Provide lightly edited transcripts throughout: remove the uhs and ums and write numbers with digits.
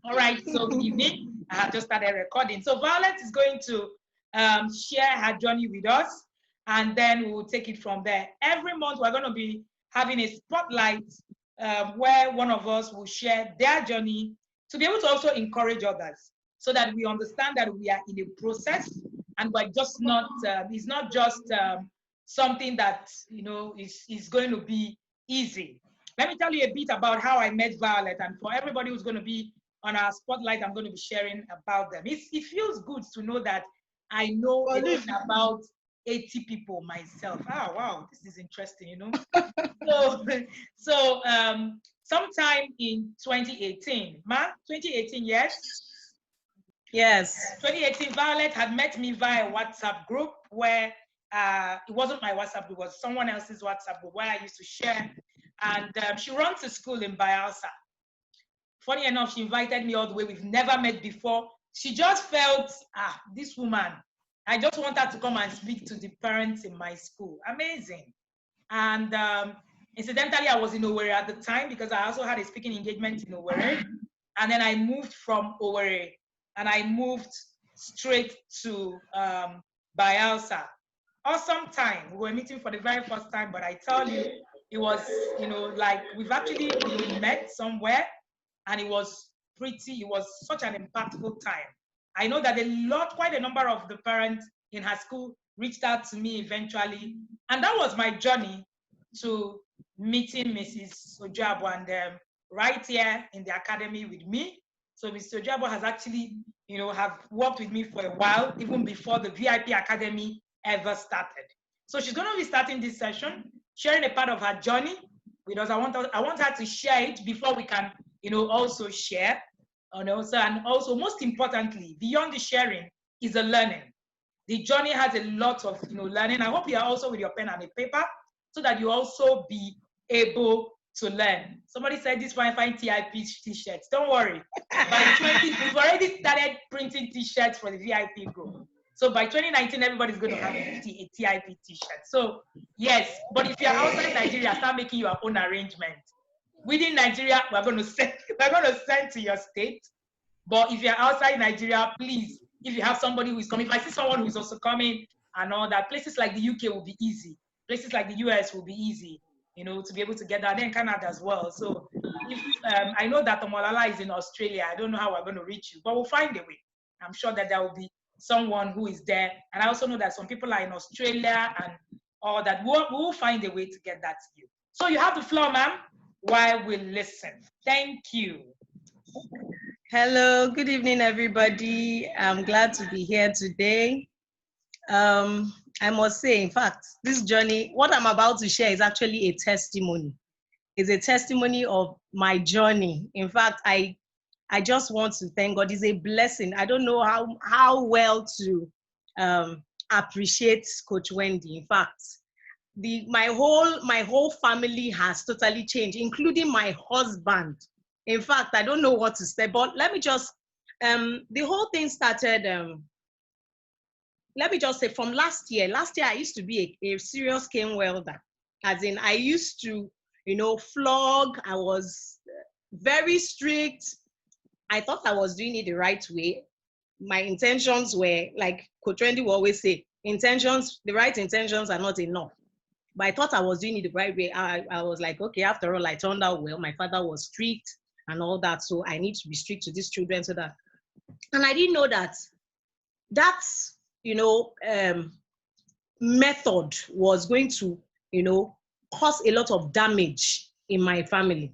All right, so good evening. I have just started recording. So Violet is going to share her journey with us, and then we'll take it from there. Every month, we're going to be having a spotlight where one of us will share their journey to be able to also encourage others so that we understand that we are in a process and we're just not, it's not just something that, is going to be easy. Let me tell you a bit about how I met Violet, and for everybody who's going to be on our spotlight, I'm going to be sharing about them. It feels good to know that I know a thing about 80 people myself. Oh, wow, this is interesting. So, sometime in 2018, 2018, yes? Yes. 2018, Violet had met me via a WhatsApp group where it wasn't my WhatsApp group, it was someone else's WhatsApp group where I used to share. And she runs a school in Bayelsa. Funny enough, she invited me all the way. We've never met before. She just felt, this woman, I just want her to come and speak to the parents in my school. Amazing. And incidentally, I was in Owerri at the time because I also had a speaking engagement in Owerri. And then I moved from Owerri and I moved straight to Bayelsa. Awesome time. We were meeting for the very first time, but I tell you, it was, like we've actually met somewhere, and it was such an impactful time. I know that quite a number of the parents in her school reached out to me eventually, and that was my journey to meeting Mrs. Ojabo, and right here in the academy with me. So Mrs. Ojabo has actually, have worked with me for a while, even before the VIP Academy ever started. So she's going to be starting this session, sharing a part of her journey with us. I want her to share it before we can, also share. And also, most importantly, beyond the sharing is the learning. The journey has a lot of, learning. I hope you are also with your pen and a paper so that you also be able to learn. Somebody said this fine TIP t-shirts. Don't worry. By 20, we've already started printing t-shirts for the VIP group. So by 2019, everybody's going to have a TIP t-shirt. So yes, but if you're outside Nigeria, start making your own arrangement. Within Nigeria, we're going to send to your state. But if you're outside Nigeria, please, if you have somebody who is coming, if I see someone who is also coming and all that, places like the UK will be easy. Places like the US will be easy, to be able to get that. And then Canada as well. So if I know that Omolala is in Australia, I don't know how we're going to reach you, but we'll find a way. I'm sure that there will be someone who is there. And I also know that some people are in Australia and all that. We'll find a way to get that to you. So you have the floor, ma'am, while we listen. Thank you. Hello, good evening, everybody. I'm glad to be here today. I must say, in fact, this journey, what I'm about to share is actually a testimony. It's a testimony of my journey. In fact, I just want to thank God. It's a blessing. I don't know how well to appreciate Coach Wendy. In fact, my whole family has totally changed, including my husband. In fact, I don't know what to say, but let me just, the whole thing started, let me just say from last year. Last year, I used to be a serious cane welder. As in, I used to, flog. I was very strict. I thought I was doing it the right way. My intentions were, like Coach Wendy will always say, the right intentions are not enough. But I thought I was doing it the right way. I was like, okay, after all, I turned out well. My father was strict and all that. So I need to be strict to these children so that, and I didn't know that method was going to, cause a lot of damage in my family.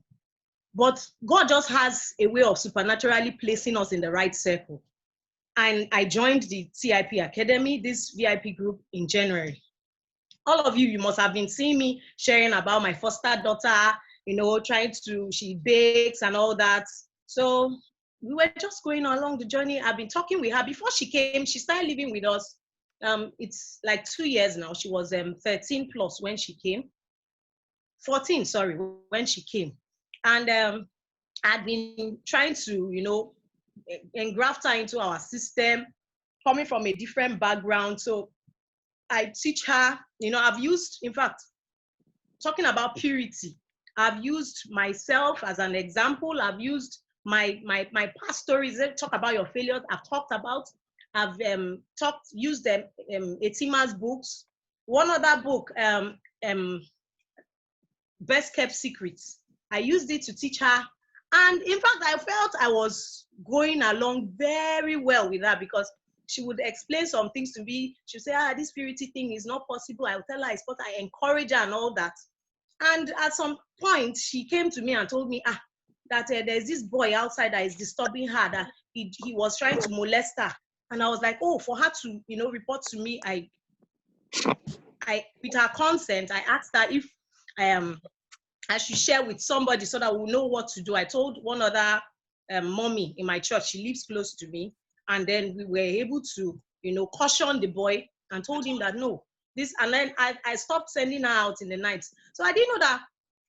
But God just has a way of supernaturally placing us in the right circle. And I joined the TIP Academy, this VIP group, in January. All of you must have been seeing me sharing about my foster daughter, she bakes and all that. So we were just going along the journey. I've been talking with her. Before she came, she started living with us. It's like 2 years now. She was 13 plus when she came. 14, sorry, when she came. And I'd been trying to, engraft her into our system, coming from a different background. So I teach her, I've used, in fact, talking about purity, I've used myself as an example. I've used my past stories, talk about your failures. I've talked about. I've used them Etima's books. One other book, Best Kept Secrets. I used it to teach her. And in fact, I felt I was going along very well with her, because she would explain some things to me. She would say, this purity thing is not possible. I would tell her it's what I encourage her and all that. And at some point, she came to me and told me, that there's this boy outside that is disturbing her, that he was trying to molest her. And I was like, oh, for her to, report to me, I, with her consent, I asked her if I should share with somebody so that we'll know what to do. I told one other mommy in my church, she lives close to me, and then we were able to, caution the boy and told him that no, this, and then I stopped sending her out in the night. So I didn't know that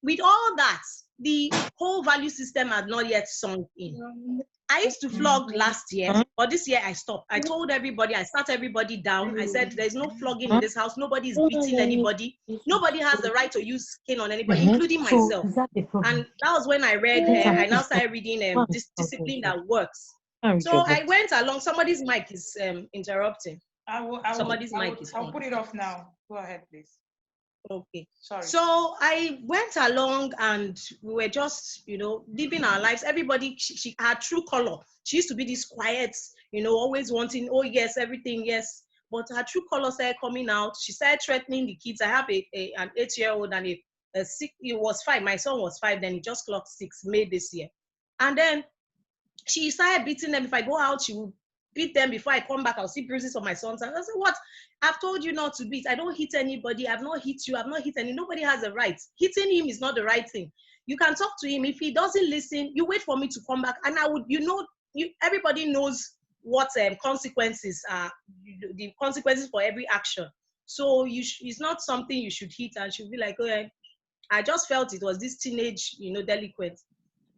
with all that, the whole value system had not yet sunk in. I used to flog last year, but this year I stopped. I told everybody, I sat everybody down. I said, there's no flogging in this house. Nobody is beating anybody. Nobody has the right to use cane on anybody, including myself. And that was when I read, I now started reading this Discipline That Works. So I went along. Somebody's mic is interrupting. Somebody's mic is on. I'll put it off now. Go ahead, please. Okay. Sorry. So I went along and we were just, living our lives. Everybody, she had true color. She used to be this quiet, always wanting, oh yes, everything, yes. But her true color started coming out. She started threatening the kids. I have an 8-year-old and a 6. It was 5. My son was 5. Then he just clocked 6 May this year. And then she started beating them. If I go out, she would beat them. Before I come back, I'll see bruises on my sons. And I said, what? I've told you not to beat. I don't hit anybody. I've not hit you. I've not hit any. Nobody has a right. Hitting him is not the right thing. You can talk to him. If he doesn't listen, you wait for me to come back. And I would, everybody knows what consequences are, the consequences for every action. So it's not something you should hit and should be like, oh, I just felt it was this teenage, delinquent.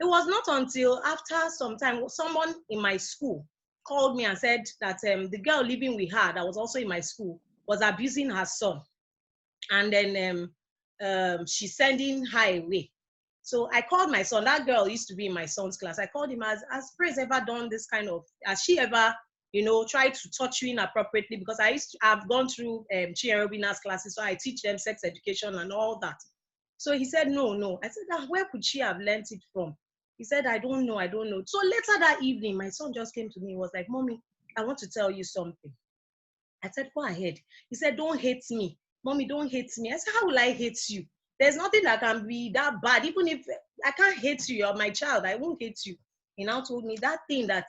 It was not until after some time, someone in my school called me and said that the girl living with her that was also in my school was abusing her son. And then she's sending her away. So I called my son. That girl used to be in my son's class. I called him, has Praise ever done this kind of, has she ever, tried to touch you inappropriately? Because I've gone through Chiarobina's classes, so I teach them sex education and all that. So he said, no. I said, where could she have learned it from? He said, I don't know. So later that evening, my son just came to me. He was like, Mommy, I want to tell you something. I said, go ahead. He said, don't hate me. Mommy, don't hate me. I said, how will I hate you? There's nothing that can be that bad. Even if I can't hate you, you're my child, I won't hate you. He now told me that thing that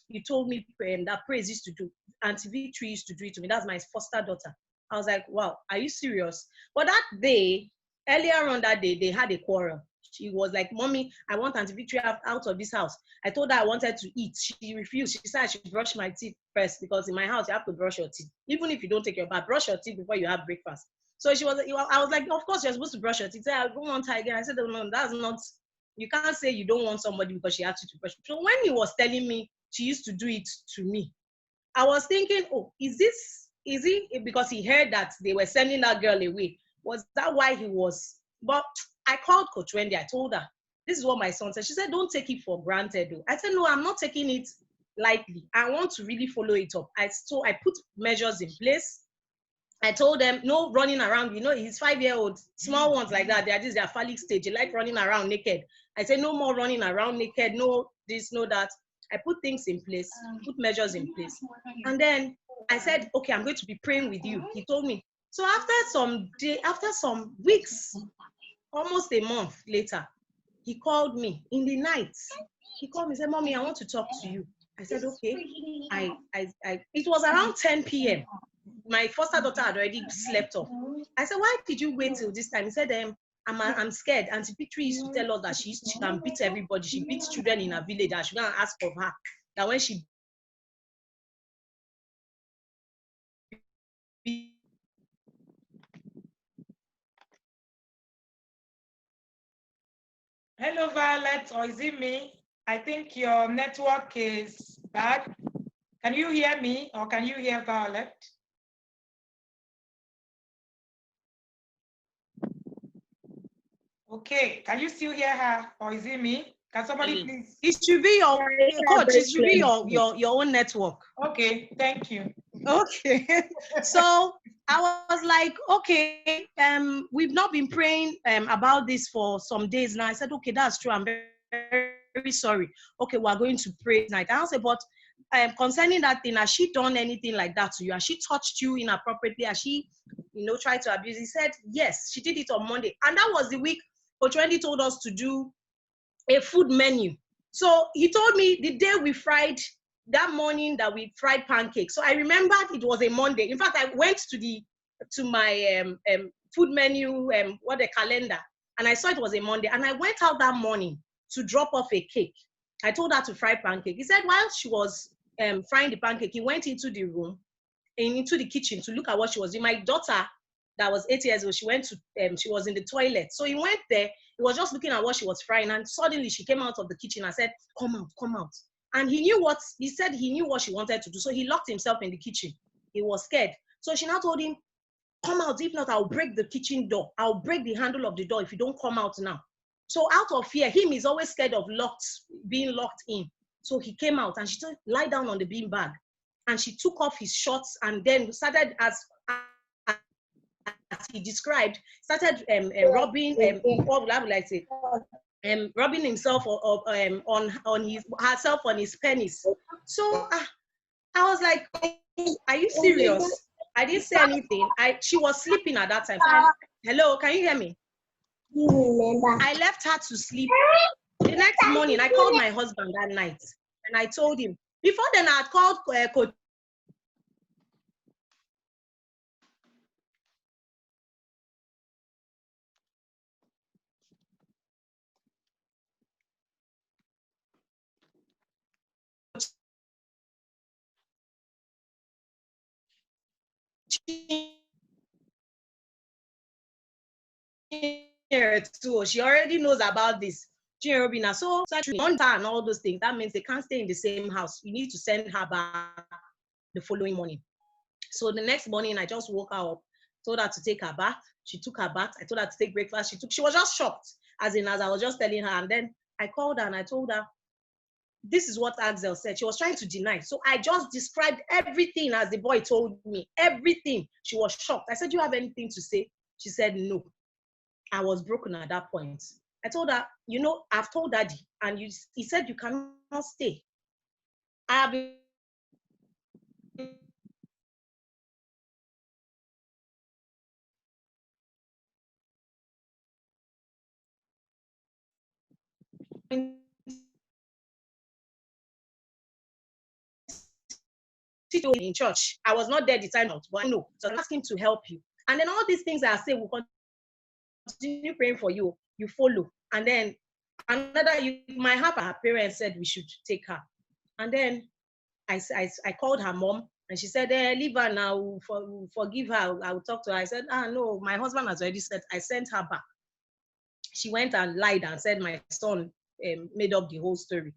you told me that Praise used to do, Auntie Victory used to do it to me. That's my foster daughter. I was like, wow, are you serious? But that day, earlier on that day, they had a quarrel. She was like, Mommy, I want Auntie Victory out of this house. I told her I wanted to eat. She refused. She said I should brush my teeth first, because in my house, you have to brush your teeth. Even if you don't take your bath, brush your teeth before you have breakfast. So I was like, of course, you're supposed to brush your teeth. I don't want her again. I said, no, that's not, you can't say you don't want somebody because she asked you to brush. So when he was telling me she used to do it to me, I was thinking, oh, is it because he heard that they were sending that girl away? Was that why he was? But I called Coach Wendy. I told her, this is what my son said. She said, don't take it for granted, though. I said, no, I'm not taking it lightly. I want to really follow it up. So I put measures in place. I told them, no running around. He's 5-year-old, small ones like that. They're phallic stage. They like running around naked. I said, no more running around naked. No this, no that. I put things in place, put measures in place. And then I said, okay, I'm going to be praying with you. He told me. So after some weeks, almost a month later, he called me in the night. He called me and said, Mommy, I want to talk to you. I said, okay. It was around 10 p.m. My foster daughter had already slept off. I said, why did you wait till this time? He said, I'm scared. Auntie Victory used to tell us that she can beat everybody. She beats children in her village. I should go and ask of her that when she Hello, Violet, or is it me? I think your network is bad. Can you hear me, or can you hear Violet? Okay, can you still hear her, or is it me? Can somebody please? It should be your coach. It should be your own network. Okay, thank you. Okay. So I was like, okay, we've not been praying about this for some days now. I said, okay, that's true. I'm very, very sorry. Okay, we're going to pray tonight. I said, but concerning that thing, has she done anything like that to you? Has she touched you inappropriately? Has she, tried to abuse? He said, yes, she did it on Monday. And that was the week Coach Wendy told us to do a food menu. So he told me the day we fried, that morning that we fried pancakes. So I remembered it was a Monday. In fact, I went to my food menu, the calendar, and I saw it was a Monday. And I went out that morning to drop off a cake. I told her to fry pancake. He said while she was frying the pancake, he went into the room and into the kitchen to look at what she was doing. My daughter, that was 8 years old, she was in the toilet. So he went there, he was just looking at what she was frying, and suddenly she came out of the kitchen and said, come out, come out. And he knew what she wanted to do. So he locked himself in the kitchen. He was scared. So she now told him, come out, if not, I'll break the kitchen door. I'll break the handle of the door if you don't come out now. So out of fear, him is always scared of being locked in. So he came out and she said, lie down on the bean bag. And she took off his shorts and then started, as he described, started rubbing, what would I like to say, rubbing himself on his penis. So I was like, are you serious? I didn't say anything. She was sleeping at that time. Hello, can you hear me? I left her to sleep. The next morning, I called my husband that night and I told him. Before then, I had called Coach. Too. She already knows about this. So on her and all those things, that means they can't stay in the same house. You need to send her back the following morning. So the next morning, I just woke her up, told her to take her bath. She took her bath. I told her to take breakfast. She was just shocked, as I was just telling her. And then I called her and I told her, this is what Axel said. She was trying to deny. So I just described everything as the boy told me, everything. She was shocked. I said, do you have anything to say? She said, no. I was broken at that point. I told her, I've told Daddy, and he said you cannot stay. I have been in church. I was not there the time out, but I know. So I'm asking to help you. And then all these things I say will continue praying for you. You follow. And then her parents said we should take her. And then I called her mom and she said, leave her now, forgive her. I will talk to her. I said, no, my husband has already said, I sent her back. She went and lied and said my son made up the whole story,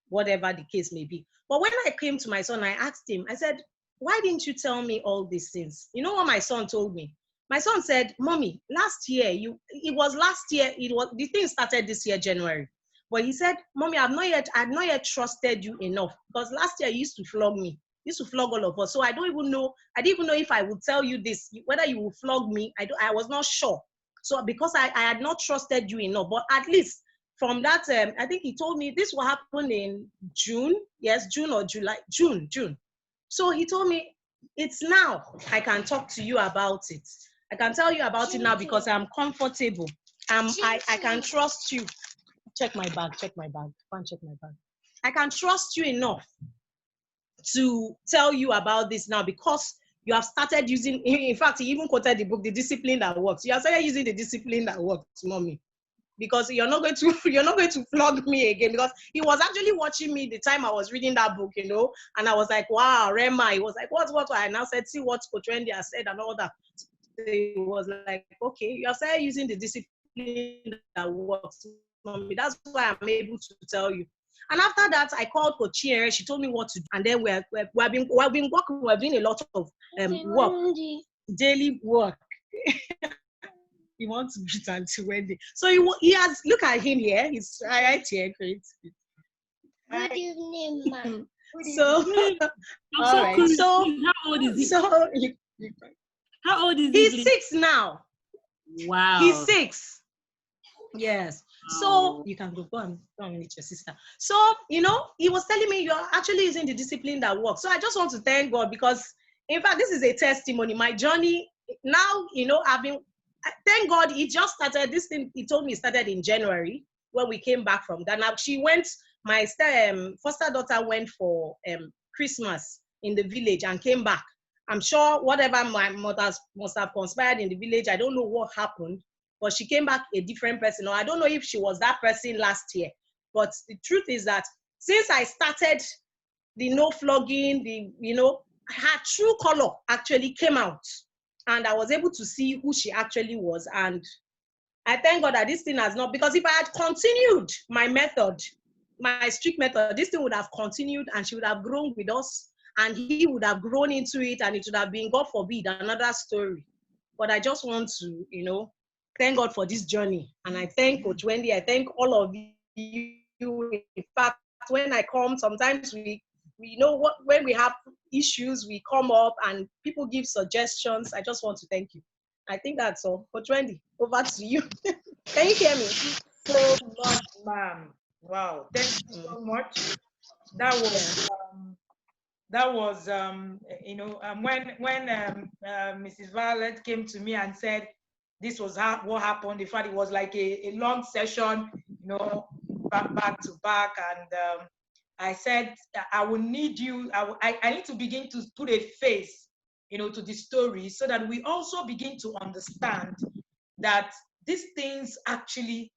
whatever the case may be. But when I came to my son, I asked him, I said, why didn't you tell me all these things? You know what my son told me? My son said, Mommy, last year, the thing started this year, January. But he said, Mommy, I've not yet trusted you enough because last year you used to flog me. You used to flog all of us. So I didn't even know if I would tell you this, whether you will flog me. I was not sure. So because I had not trusted you enough, but at least from that, I think he told me this will happen in June. Yes, June or July, June. So he told me, it's now I can talk to you about it. I can tell you about it now because I'm comfortable. I can trust you. Check my bag. Go and check my bag. I can trust you enough to tell you about this now because you have started using, in fact, he even quoted the book, The Discipline That Works. You have started using the discipline that works, Mommy. Because you're not going to flog me again. Because he was actually watching me the time I was reading that book, and I was like, wow, Rema. He was like, what? I now said, see what Coach Wendy has said and all that. He was like, okay, you have started using the discipline that works, Mommy. That's why I'm able to tell you. And after that, I called Coach Chiere. She told me what to do. And then we've been working. We're doing a lot of work, daily work. he wants to greet Auntie Wendy. So he has, look at him here. He's right here. Great. Good evening, ma'am. So, all right. So, how old is he? So, how old is he? He's 6 now. Wow. He's 6. Yes. So you can go and meet your sister. So, he was telling me you're actually using the discipline that works. So I just want to thank God because, in fact, this is a testimony. My journey now, thank God it just started. This thing, he told me it started in January when we came back from Ghana. My foster daughter went for Christmas in the village and came back. I'm sure whatever my mother must have conspired in the village, I don't know what happened, but she came back a different person. Or I don't know if she was that person last year. But the truth is that since I started the no flogging, her true color actually came out. And I was able to see who she actually was. And I thank God that this thing has not, because if I had continued my method, my strict method, this thing would have continued and she would have grown with us and he would have grown into it and it would have been, God forbid, another story. But I just want to, thank God for this journey. And I thank Coach Wendy. I thank all of you. In fact, when I come, sometimes we when we have issues, we come up and people give suggestions. I just want to thank you. I think that's all. Coach Wendy, over to you. Can you hear me? So much, ma'am. Wow, thank you so much. That was when Mrs. Violet came to me and said this was what happened. In fact, it was like a long session, back to back, and I said I will need you. I need to begin to put a face, to the story, so that we also begin to understand that these things actually,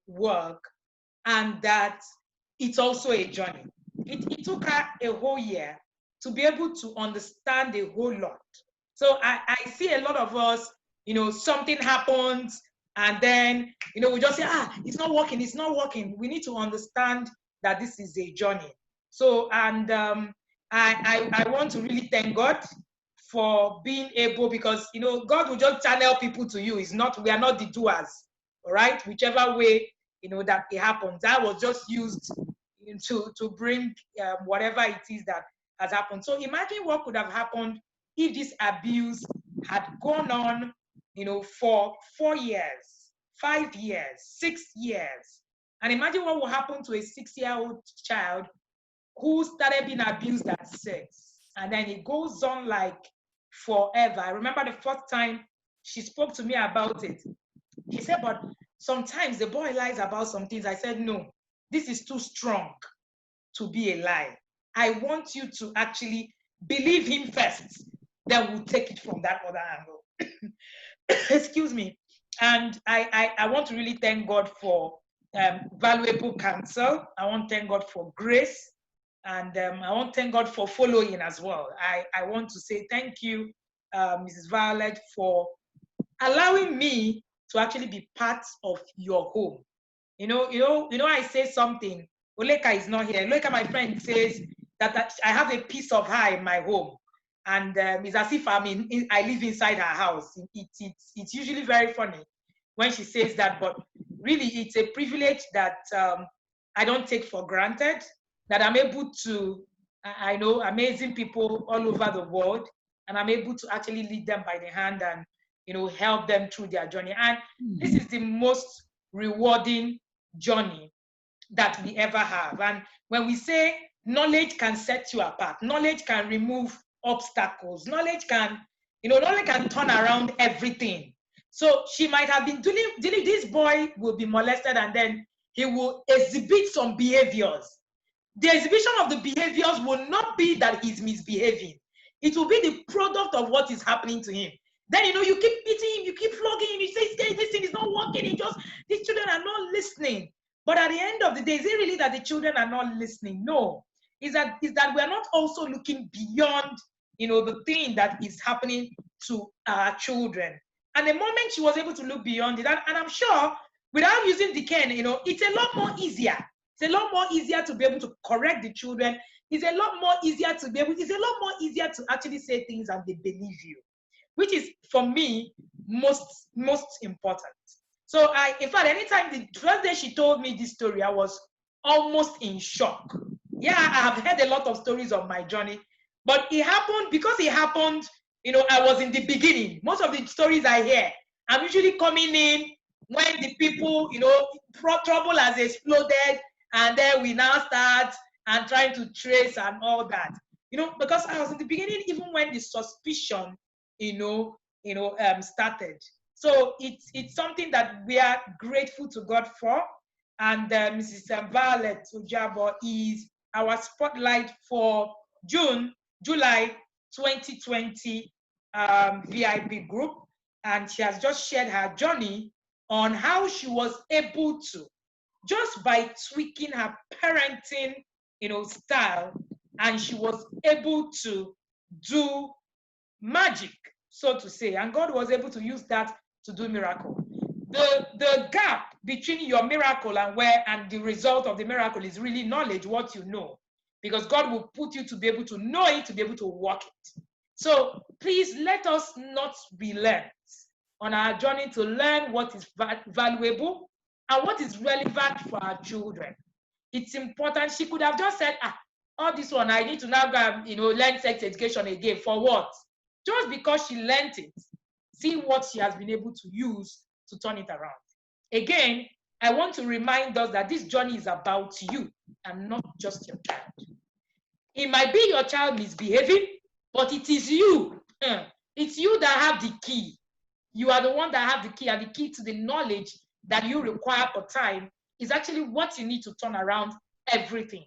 work, and that it's also a journey. It took her a whole year to be able to understand a whole lot. So I see a lot of us, something happens and then, we just say, it's not working, it's not working. We need to understand that this is a journey. So, and I want to really thank God for being able, because, God will just channel people to you. We are not the doers, all right? Whichever way, that it happens. That was just used to bring whatever it is that has happened. So imagine what could have happened if this abuse had gone on, for 4 years, 5 years, 6 years. And imagine what will happen to a 6-year-old child who started being abused at 6. And then it goes on like forever. I remember the first time she spoke to me about it. She said, but sometimes the boy lies about some things. I said, no, this is too strong to be a lie. I want you to actually believe him first. Then we'll take it from that other angle. Excuse me. And I want to really thank God for valuable counsel. I want to thank God for grace. And I want to thank God for following as well. I want to say thank you, Mrs. Violet, for allowing me to actually be part of your home. I say something. Oleka is not here. Oleka, my friend, says that I have a piece of her in my home. And it's as if I live inside her house. It's usually very funny when she says that, but really it's a privilege that I don't take for granted, that I'm able to, I know amazing people all over the world, and I'm able to actually lead them by the hand and, help them through their journey. And this is the most rewarding journey that we ever have. And when we say knowledge can set you apart, knowledge can remove obstacles, knowledge can turn around everything. So she might have been dealing, this boy will be molested and then he will exhibit some behaviors. The exhibition of the behaviors will not be that he's misbehaving. It will be the product of what is happening to him. Then, you keep beating him, you keep flogging him, you say, this thing is not working, these children are not listening. But at the end of the day, is it really that the children are not listening? No. Is that we are not also looking beyond, the thing that is happening to our children. And the moment she was able to look beyond it, and I'm sure without using the cane, it's a lot more easier. It's a lot more easier to be able to correct the children. It's a lot more easier to actually say things and they believe you. Which is, for me, most important. So in fact, anytime the first day she told me this story, I was almost in shock. Yeah, I have heard a lot of stories of my journey, but it happened because it happened, I was in the beginning. Most of the stories I hear, I'm usually coming in when the people, trouble has exploded, and then we now start and trying to trace and all that. Because I was in the beginning, even when the suspicion, started. So it's something that we are grateful to God for. And Mrs. Violet Ojabo is our spotlight for July 2020 VIP group. And she has just shared her journey on how she was able to, just by tweaking her parenting, style, and she was able to do magic, so to say, and God was able to use that to do miracle. The gap between your miracle and the result of the miracle is really knowledge, what you know, because God will put you to be able to know it, to be able to work it. So please let us not be learned on our journey to learn what is valuable and what is relevant for our children. It's important. She could have just said, all this one, I need to now go and, learn sex education again. For what? Just because she learned it. See what she has been able to use to turn it around. Again, I want to remind us that this journey is about you and not just your child. It might be your child misbehaving, but it is you. It's you that have the key. You are the one that have the key, and the key to the knowledge that you require for time is actually what you need to turn around everything.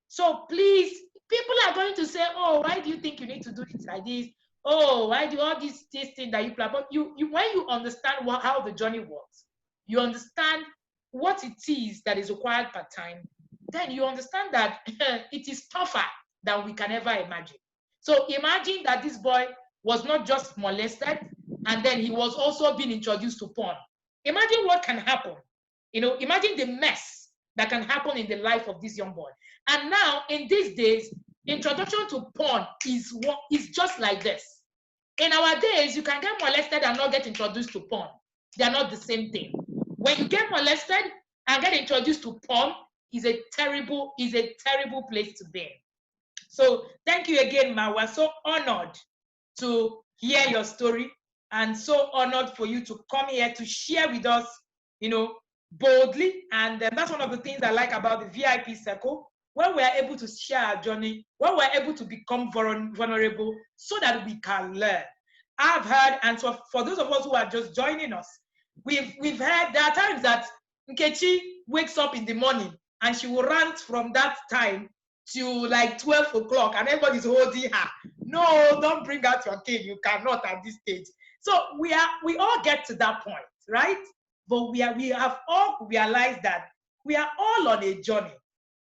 So please, people are going to say, oh, why do you think you need to do it like this? Oh, why do all these things that you plan? But when you understand how the journey works, you understand what it is that is required per time, then you understand that it is tougher than we can ever imagine. So imagine that this boy was not just molested, and then he was also being introduced to porn. Imagine what can happen. Imagine the mess that can happen in the life of this young boy. And now, in these days, introduction to porn is just like this. In our days, you can get molested and not get introduced to porn. They are not the same thing. When you get molested and get introduced to porn, is a terrible place to be. So thank you again, Ma. We're so honored to hear your story, and so honored for you to come here to share with us, boldly. And that's one of the things I like about the VIP circle, when we're able to share our journey, when we're able to become vulnerable so that we can learn. I've heard, and so for those of us who are just joining us, we've heard there are times that Nkechi wakes up in the morning and she will rant from that time to like 12 o'clock, and everybody's holding her. No, don't bring out your cane. You cannot at this stage. So we all get to that point, right? But we have all realized that we are all on a journey.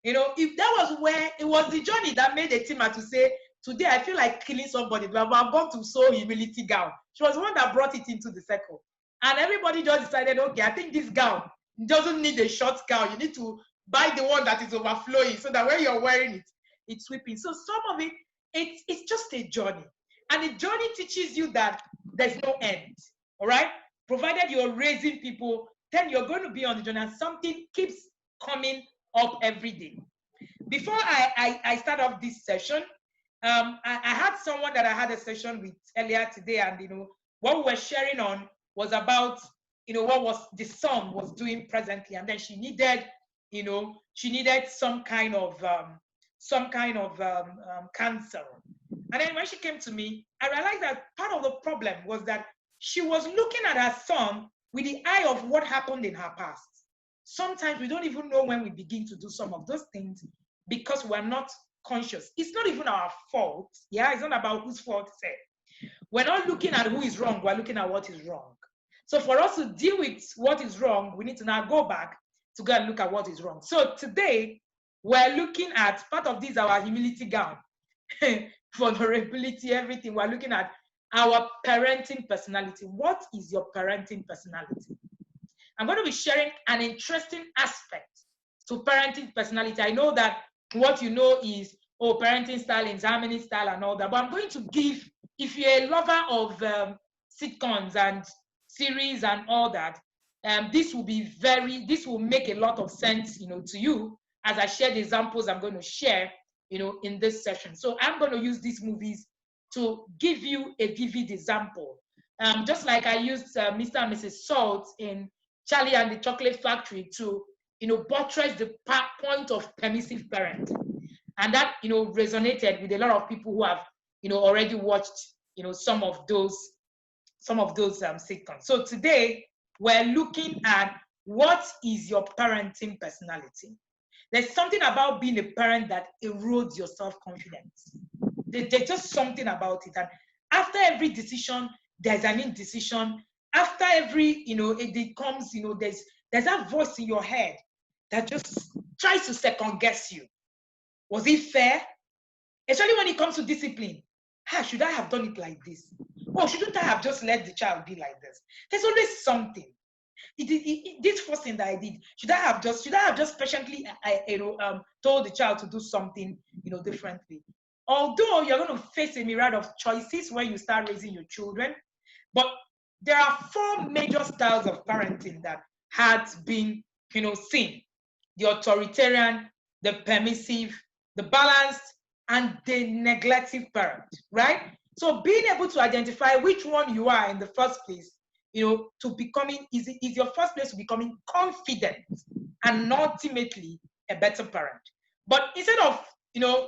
If that was where it was the journey that made Etima to say, today I feel like killing somebody, but I'm going to sew humility gown. She was the one that brought it into the circle. And everybody just decided, okay, I think this gown doesn't need a short gown. You need to buy the one that is overflowing so that when you're wearing it, it's sweeping. So some of it, it's just a journey. And the journey teaches you that there's no end, all right? Provided you're raising people, then you're going to be on the journey, and something keeps coming up every day. Before I start off this session, I had someone that I had a session with earlier today, and what we were sharing on was about what was the son was doing presently, and then she needed some kind of counsel. And then when she came to me, I realized that part of the problem was that she was looking at her son with the eye of what happened in her past. Sometimes we don't even know when we begin to do some of those things because we're not conscious. It's not even our fault. Yeah, it's not about whose fault it's it. We're not looking at who is wrong. We're looking at what is wrong. So for us to deal with what is wrong, we need to now go back to go and look at what is wrong. So today, we're looking at part of this, our humility gown, vulnerability, everything. We're looking at our parenting personality. What is your parenting personality? I'm going to be sharing an interesting aspect to parenting personality. I know that what you know is, parenting style, examining style and all that, but I'm going to give, if you're a lover of sitcoms and series and all that, this will make a lot of sense, to you as I share the examples I'm going to share, in this session. So I'm going to use these movies to give you a vivid example. Just like I used Mr. and Mrs. Salt in Charlie and the Chocolate Factory to, buttress the point of permissive parenting. And that, resonated with a lot of people who have, already watched, some of those sitcoms. So today, we're looking at what is your parenting personality. There's something about being a parent that erodes your self-confidence. There's just something about it. And after every decision, there's an indecision. After every, it comes, there's that voice in your head that just tries to second guess you. Was it fair? Especially when it comes to discipline. Should I have done it like this? Or shouldn't I have just let the child be like this? There's always something. This first thing that I did, should I have just patiently, told the child to do something, differently? Although you're going to face a myriad of choices when you start raising your children, but there are 4 major styles of parenting that has been, seen: the authoritarian, the permissive, the balanced, and the neglective parent, right? So being able to identify which one you are in the first place, to becoming is your first place to becoming confident and ultimately a better parent. But instead of,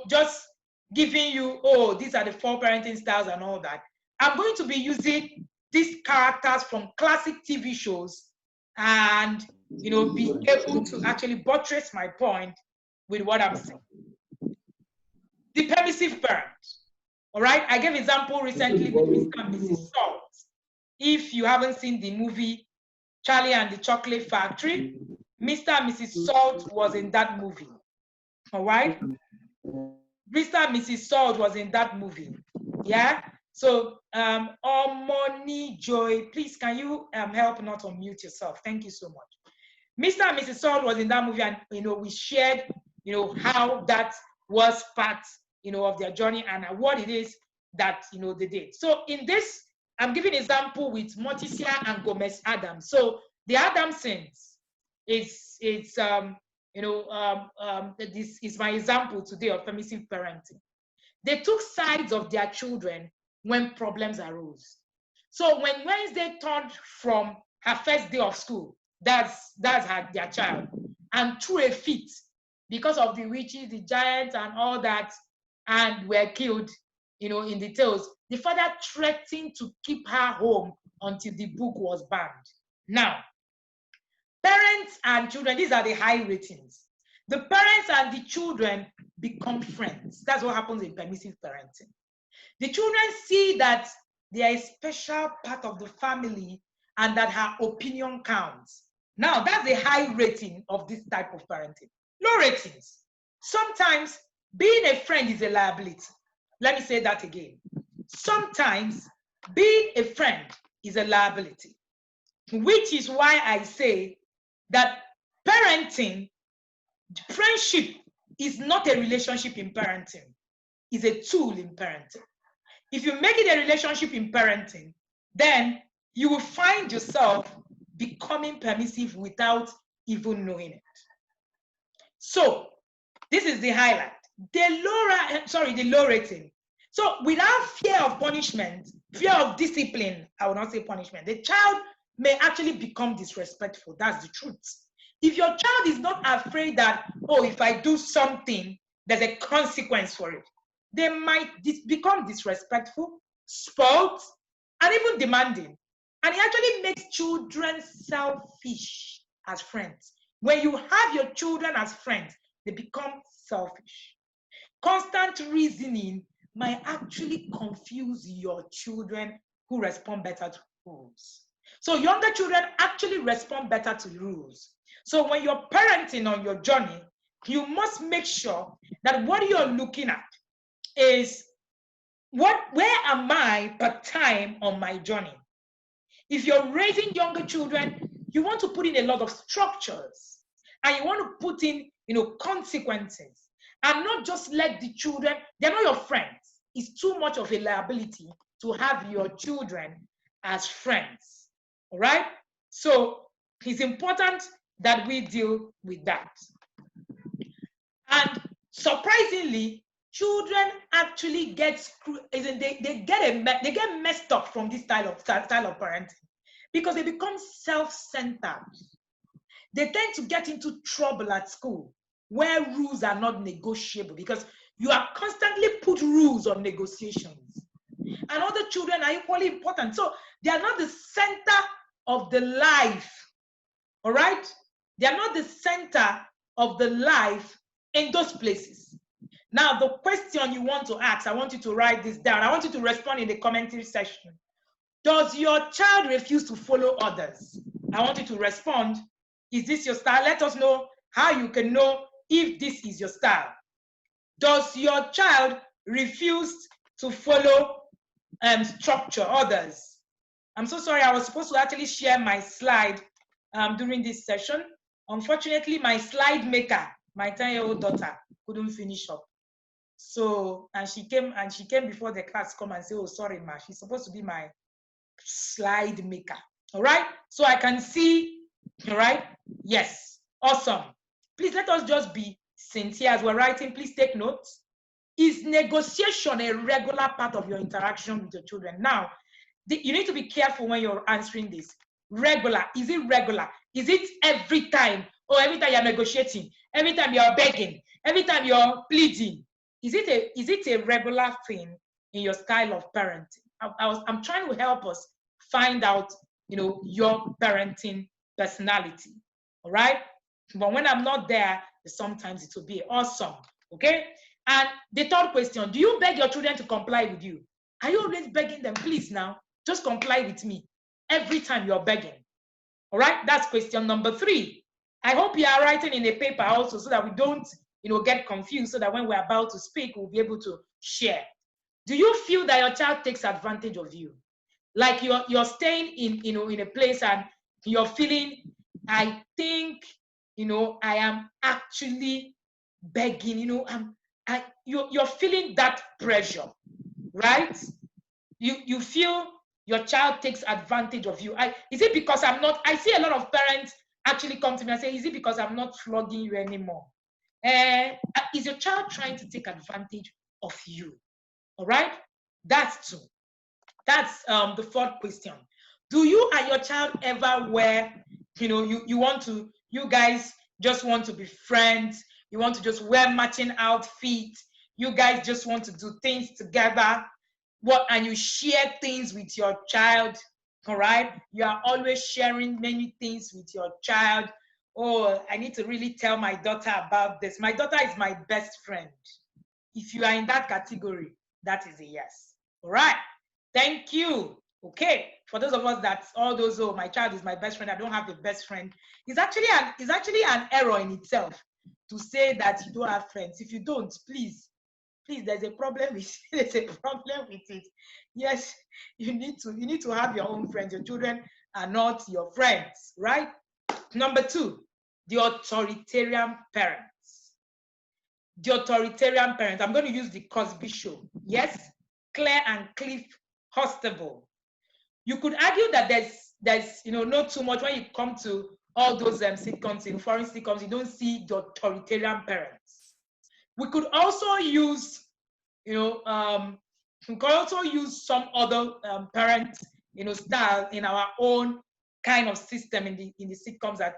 just giving you, these are the 4 parenting styles and all that, I'm going to be using these characters from classic TV shows and, be able to actually buttress my point with what I'm saying. The permissive parent. All right, I gave example recently with Mr. and Mrs. Salt. If you haven't seen the movie Charlie and the Chocolate Factory, Mr. and Mrs. Salt was in that movie. All right, Mr. and Mrs. Salt was in that movie. Yeah. So, Omoni Joy, please can you help not unmute yourself? Thank you so much. Mr. and Mrs. Salt was in that movie, and we shared how that was part of their journey and what it is that they did. So in this, I'm giving an example with Morticia and Gomez Adams. So the Adamsons this is my example today of permissive parenting. They took sides of their children when problems arose. So when Wednesday turned from her first day of school, that's their child, and threw a fit because of the witches, the giants, and all that, and were killed, in the tales. The father threatened to keep her home until the book was banned. Now, parents and children, these are the high ratings. The parents and the children become friends. That's what happens in permissive parenting. The children see that they are a special part of the family and that her opinion counts. Now, that's the high rating of this type of parenting. Low ratings. Sometimes being a friend is a liability. Let me say that again. Sometimes being a friend is a liability, which is why I say that parenting, friendship is not a relationship in parenting, it's a tool in parenting. If you make it a relationship in parenting, then you will find yourself becoming permissive without even knowing it. So this is the highlight. The low rating. So without fear of punishment, fear of discipline, I will not say punishment, the child may actually become disrespectful. That's the truth. If your child is not afraid that, if I do something, there's a consequence for it, they might become disrespectful, spoiled, and even demanding. And it actually makes children selfish as friends. When you have your children as friends, they become selfish. Constant reasoning might actually confuse your children who respond better to rules. So younger children actually respond better to rules. So when you're parenting on your journey, you must make sure that what you're looking at is where am I per time on my journey? If you're raising younger children, you want to put in a lot of structures and you want to put in, consequences and not just let the children, they're not your friends. It's too much of a liability to have your children as friends. All right? So it's important that we deal with that. And surprisingly, children actually get they get messed up from this style of parenting because they become self-centered. They tend to get into trouble at school where rules are not negotiable because you are constantly put rules on negotiations. And other children are equally important. So they are not the center of the life. All right? They are not the center of the life in those places. Now, the question you want to ask, I want you to write this down. I want you to respond in the commentary section. Does your child refuse to follow others? I want you to respond. Is this your style? Let us know how you can know if this is your style. Does your child refuse to follow structure, others? I'm so sorry, I was supposed to actually share my slide during this session. Unfortunately, my slide maker, my 10-year-old daughter, couldn't finish up. So, and she came before the class come and say, oh, sorry, ma, she's supposed to be my slide maker. All right, so I can see. All right, yes, awesome. Please let us just be sincere as we're writing. Please take notes. Is negotiation a regular part of your interaction with your children? Now, you need to be careful when you're answering this. Regular, is it regular? Is it every time? Or every time you're negotiating? Every time you're begging? Every time you're pleading? Is it a regular thing in your style of parenting? I'm trying to help us find out, your parenting personality, all right? But when I'm not there, sometimes it will be awesome, okay? And the third question, do you beg your children to comply with you? Are you always begging them, please now, just comply with me every time you're begging? All right, that's question number 3. I hope you are writing in a paper also so that we don't, get confused, so that when we're about to speak, we'll be able to share. Do you feel that your child takes advantage of you? Like you're staying in a place and you're feeling, I think, I am actually begging, you're feeling that pressure, right? You feel your child takes advantage of you. Is it because I see a lot of parents actually come to me and say, is it because I'm not flogging you anymore? Is your child trying to take advantage of you? All right, that's 2. That's the 4th question. Do you and your child ever wear, you guys just want to be friends, you want to just wear matching outfits, you guys just want to do things together, and you share things with your child, all right? You are always sharing many things with your child. Oh, I need to really tell my daughter about this. My daughter is my best friend. If you are in that category, that is a yes. All right. Thank you. Okay. For those of us that oh, my child is my best friend, I don't have a best friend. It's actually an error in itself to say that you don't have friends. If you don't, please, there's a problem with it. Yes, you need to have your own friends. Your children are not your friends, right? Number 2, the authoritarian parents. The authoritarian parent. I'm going to use the Cosby Show. Yes, Claire and Cliff Huxtable. You could argue that there's not too much when you come to all those sitcoms, in foreign sitcoms, you don't see the authoritarian parents. We could also use, some other parent, style in our own kind of system in the sitcoms that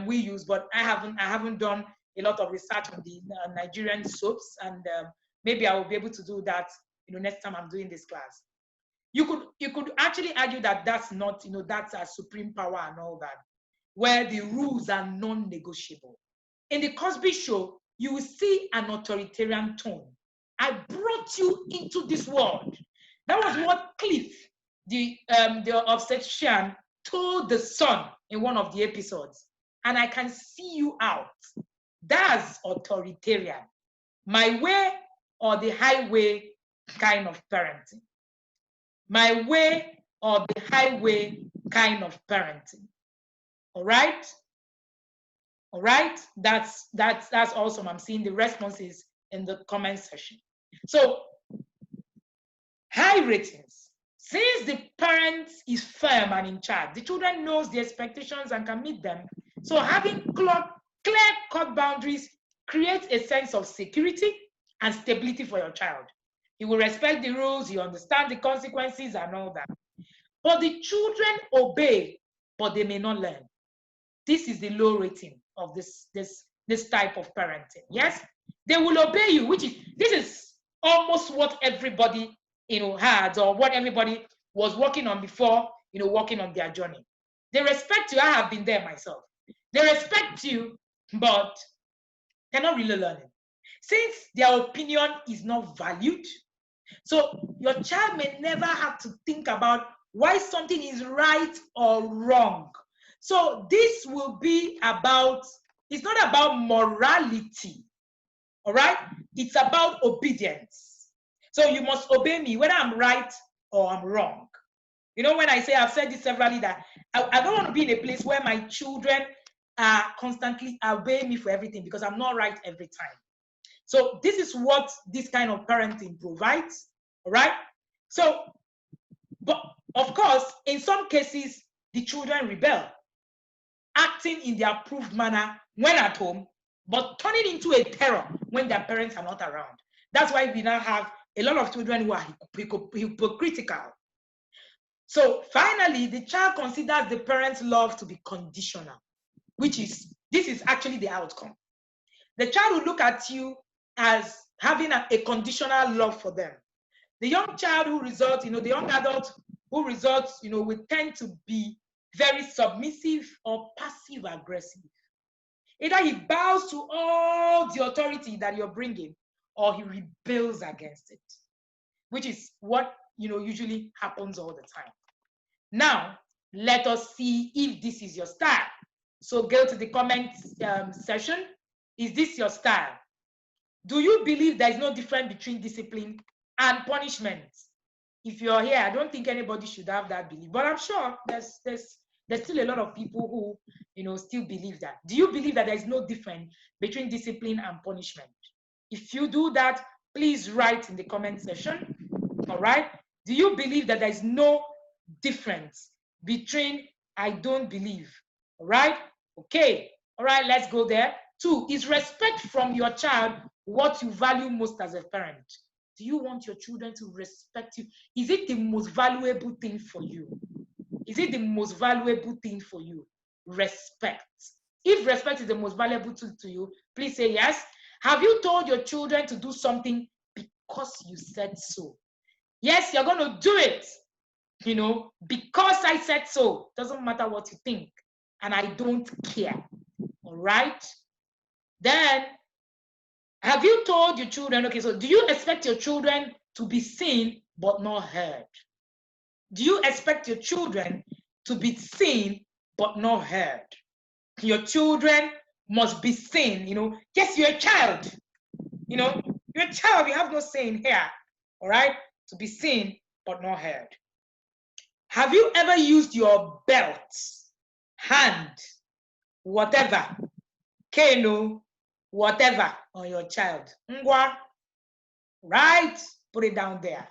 we use. But I haven't done a lot of research on the Nigerian soaps, and maybe I will be able to do that, next time I'm doing this class. You could actually argue that that's not, that's a supreme power and all that, where the rules are non-negotiable. In the Cosby Show, you will see an authoritarian tone. I brought you into this world. That was what Cliff, the obstetrician, told the son in one of the episodes. And I can see you out. That's authoritarian. My way or the highway kind of parenting. My way or the highway kind of parenting. All right? All right? That's awesome. I'm seeing the responses in the comment section. So, high ratings. Since the parent is firm and in charge, the children knows the expectations and can meet them. So having clear-cut boundaries creates a sense of security and stability for your child. He will respect the rules, you understand the consequences and all that. But the children obey, but they may not learn. This is the low rating of this type of parenting. Yes, they will obey you, this is almost what everybody had, or what everybody was working on before working on their journey. They respect you. I have been there myself. They respect you, but they're not really learning. Since their opinion is not valued, so your child may never have to think about why something is right or wrong. So this will be about, it's not about morality, all right? It's about obedience. So you must obey me whether I'm right or I'm wrong. When I say, I've said this severally, that I don't want to be in a place where my children are constantly obeying me for everything, because I'm not right every time. So this is what this kind of parenting provides, all right? So, but of course, in some cases, the children rebel, acting in the approved manner when at home, but turning into a terror when their parents are not around. That's why we now have a lot of children who are hypocritical. So finally, the child considers the parent's love to be conditional, this is actually the outcome. The child will look at you as having a conditional love for them. The young child who results, the young adult who results, will tend to be very submissive or passive aggressive. Either he bows to all the authority that you're bringing, or he rebels against it, which is what usually happens all the time. Now, let us see if this is your style. So go to the comment section. Is this your style? Do you believe there is no difference between discipline and punishment? If you're here, I don't think anybody should have that belief, but I'm sure there's still a lot of people who still believe that. Do you believe that there is no difference between discipline and punishment? If you do that, please write in the comment section. All right? Do you believe that there is no difference between I don't believe? All right? Okay. All right, let's go there. 2, is respect from your child what you value most as a parent? Do you want your children to respect you? Is it the most valuable thing for you? Is it the most valuable thing for you? Respect. If respect is the most valuable thing to you, please say yes. Have you told your children to do something because you said so? Yes, you're going to do it, because I said so. Doesn't matter what you think, and I don't care. All right? Then, have you told your children, okay, so do you expect your children to be seen but not heard? Do you expect your children to be seen but not heard? Your children must be seen, Yes, you're a child, you're a child, you have no say in here, all right? To be seen but not heard. Have you ever used your belt, hand, whatever, keno, whatever on your child? Ngwa, right? Put it down there.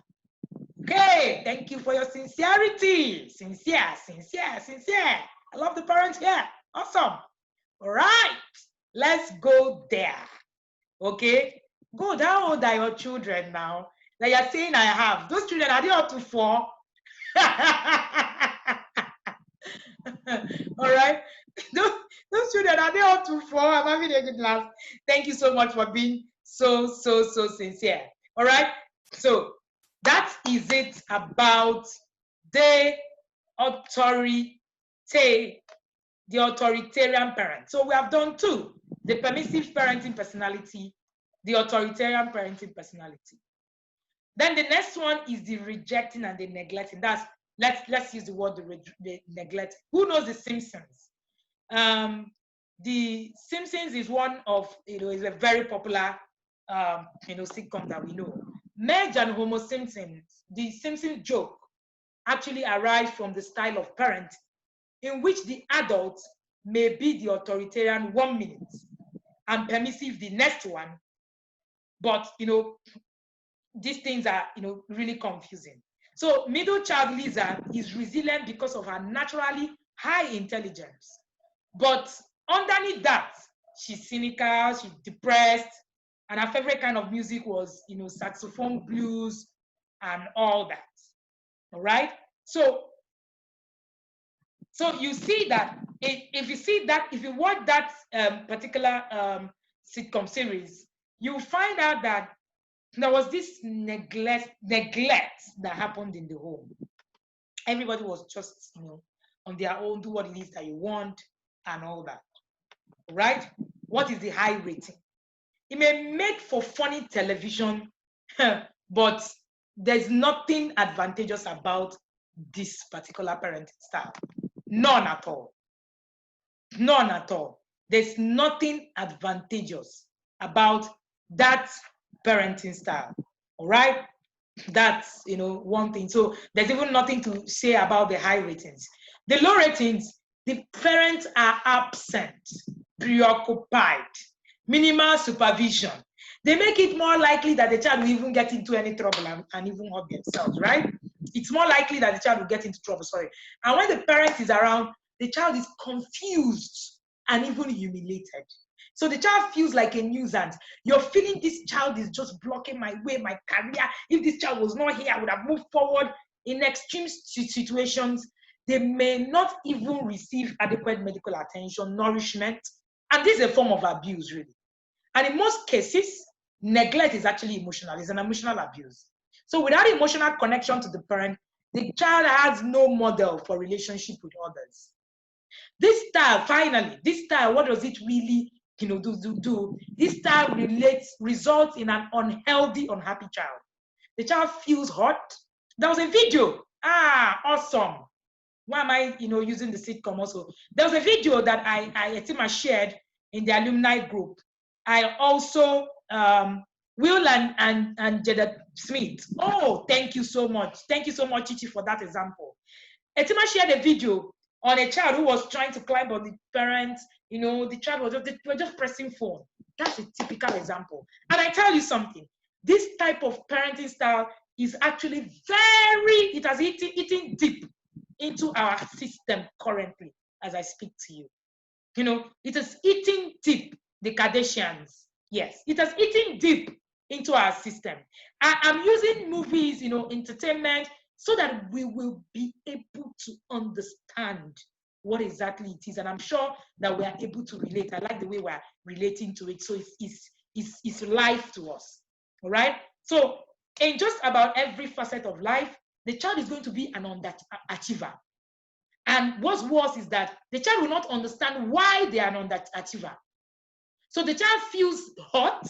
Okay, thank you for your sincerity. Sincere. I love the parents here. Awesome. All right, let's go there. Okay, good. How old are your children now? Like you're saying I have. Those children, are they up to 4? All right. Those children, are they up to 4? I'm having a good laugh. Thank you so much for being so sincere. All right. So that is it about the authoritarian parent. So we have done 2, the permissive parenting personality, the authoritarian parenting personality. Then the next one is the rejecting and the neglecting. That's, let's use the word the neglect. Who knows the Simpsons? The Simpsons is one of, is a very popular, sitcom that we know. Marge and Homer Simpson, the Simpson joke actually arrived from the style of parenting in which the adult may be the authoritarian 1 minute and permissive the next one. But, these things are, really confusing. So middle child Lisa is resilient because of her naturally high intelligence. But underneath that, she's cynical, she's depressed, and her favorite kind of music was, saxophone blues and all that. All right. So you see that if you watch that particular sitcom series, you find out that there was this neglect that happened in the home. Everybody was just, on their own, do what it is that you want and all that. Right? What is the high rating? It may make for funny television, but there's nothing advantageous about this particular parenting style. None at all. None at all. There's nothing advantageous about that parenting style. All right? That's, one thing. So there's even nothing to say about the high ratings. The low ratings, the parents are absent, preoccupied, minimal supervision. They make it more likely that the child will even get into any trouble and even hurt themselves, right? It's more likely that the child will get into trouble, sorry. And when the parent is around, the child is confused and even humiliated. So the child feels like a nuisance. You're feeling this child is just blocking my way, my career. If this child was not here, I would have moved forward. In extreme situations, they may not even receive adequate medical attention, nourishment. And this is a form of abuse, really. And in most cases, neglect is actually emotional. It's an emotional abuse. So without emotional connection to the parent, the child has no model for relationship with others. This style, finally, what does it really do? This style results in an unhealthy, unhappy child. The child feels hurt. There was a video. Awesome. Why am I, using the sitcom also? There was a video that I shared in the alumni group. I also, Will and Jada Smith. Oh, thank you so much. Thank you so much, Chichi, for that example. Etima shared a video on a child who was trying to climb on the parents. The child was just pressing phone. That's a typical example. And I tell you something, this type of parenting style is actually it has eaten deep into our system currently as I speak to you. It is eating deep, the Kardashians. Yes, it has eaten deep into our system. I'm using movies, entertainment, so that we will be able to understand what exactly it is. And I'm sure that we are able to relate. I like the way we're relating to it. So it's life to us. All right? So in just about every facet of life, the child is going to be an underachiever. And what's worse is that the child will not understand why they are an underachiever. So the child feels hurt,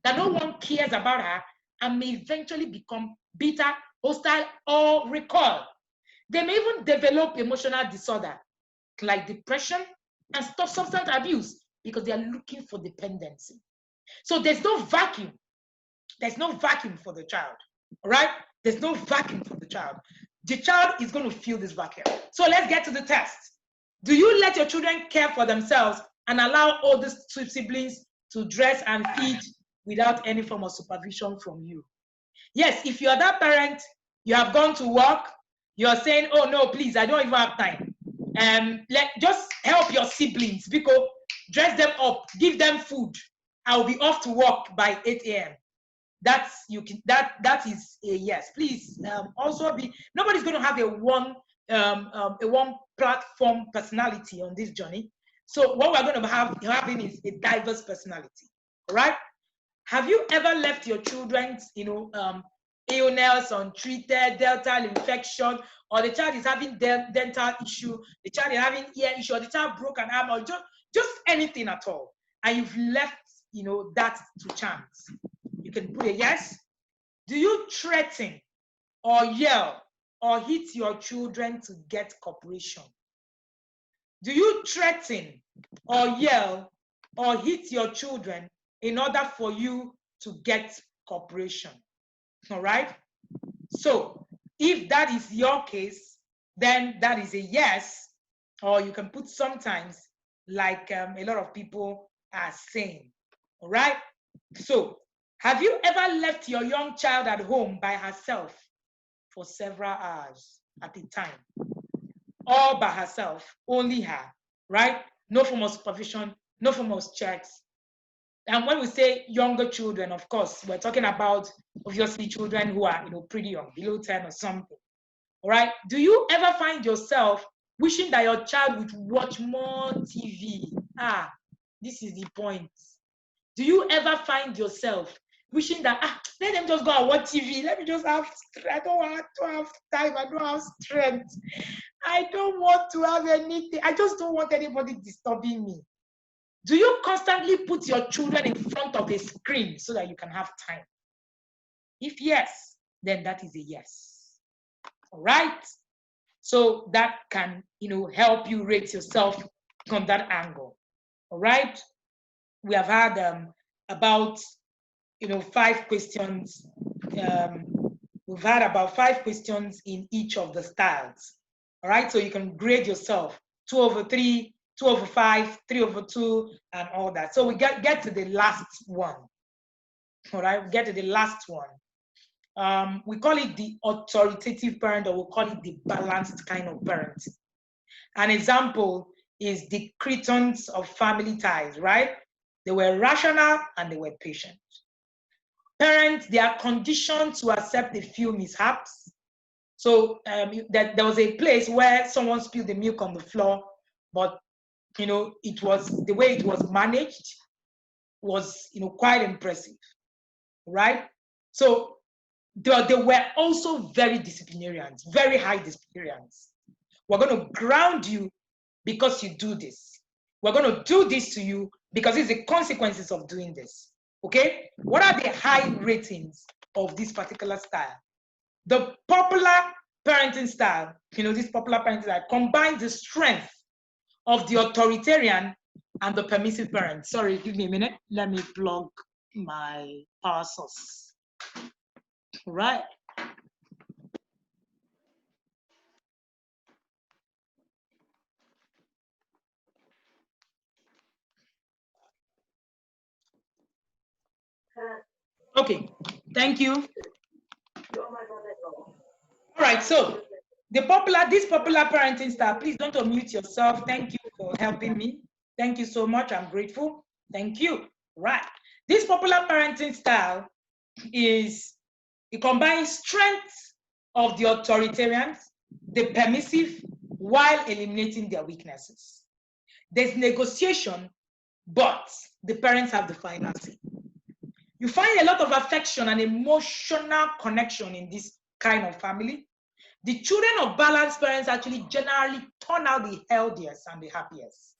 that no one cares about her, and may eventually become bitter, hostile, or recall. They may even develop emotional disorder like depression and substance abuse because they are looking for dependency. So there's no vacuum. There's no vacuum for the child. All right? There's no vacuum for the child. The child is going to feel this vacuum. So let's get to the test. Do you let your children care for themselves and allow all these siblings to dress and feed without any form of supervision from you? Yes, if you are that parent, you have gone to work, you're saying, oh no, please, I don't even have time. Just help your siblings, because dress them up, give them food. I'll be off to work by 8 a.m. That is a yes. Please also nobody's going to have a one platform personality on this journey. So what we're going to having is a diverse personality. All right? Have you ever left your children's illness untreated, dental infection, or the child is having dental issue, the child is having ear issue, or the child broke an arm, or just anything at all, and you've left that to chance? You can put a yes. Do you threaten or yell or hit your children to get cooperation? Do you threaten or yell or hit your children in order for you to get cooperation? All right? So if that is your case, then that is a yes, or you can put sometimes, like a lot of people are saying. All right? So have you ever left your young child at home by herself for several hours at a time, all by herself, only her, right? No form of supervision, no form of checks. And when we say younger children, of course, we're talking about obviously children who are, pretty young, below 10 or something. All right. Do you ever find yourself wishing that your child would watch more TV? This is the point. Do you ever find yourself wishing that let them just go and watch TV? Let me just have strength. I don't want to have time. I don't have strength. I don't want to have anything. I just don't want anybody disturbing me. Do you constantly put your children in front of a screen so that you can have time? If yes, then that is a yes. All right. So that can, help you rate yourself from that angle. All right. We have had about, 5 questions. We've had about 5 questions in each of the styles. All right. So you can grade yourself 2/3, 2/5, 3/2, and all that. So we get to the last one. All right. We get to the last one. We call it the authoritative parent, or we'll call it the balanced kind of parent. An example is the Cretans of Family Ties, right? They were rational and they were patient. Parents, they are conditioned to accept a few mishaps. So there was a place where someone spilled the milk on the floor, but it was the way it was managed was quite impressive, right? So they were also very disciplinarians, very high disciplinarians. We're going to ground you because you do this. We're going to do this to you because it's the consequences of doing this. Okay? What are the high ratings of this particular style? The popular parenting style, this popular parenting style combines the strength of the authoritarian and the permissive parent. Sorry, give me a minute. Let me plug my power source. Right. Okay, thank you. All right, so this popular parenting style, please don't unmute yourself. Thank you for helping me. Thank you so much. I'm grateful. Thank you. Right. This popular parenting style it combines strength of the authoritarians, the permissive, while eliminating their weaknesses. There's negotiation, but the parents have the final say. You find a lot of affection and emotional connection in this kind of family. The children of balanced parents actually generally turn out the healthiest and the happiest.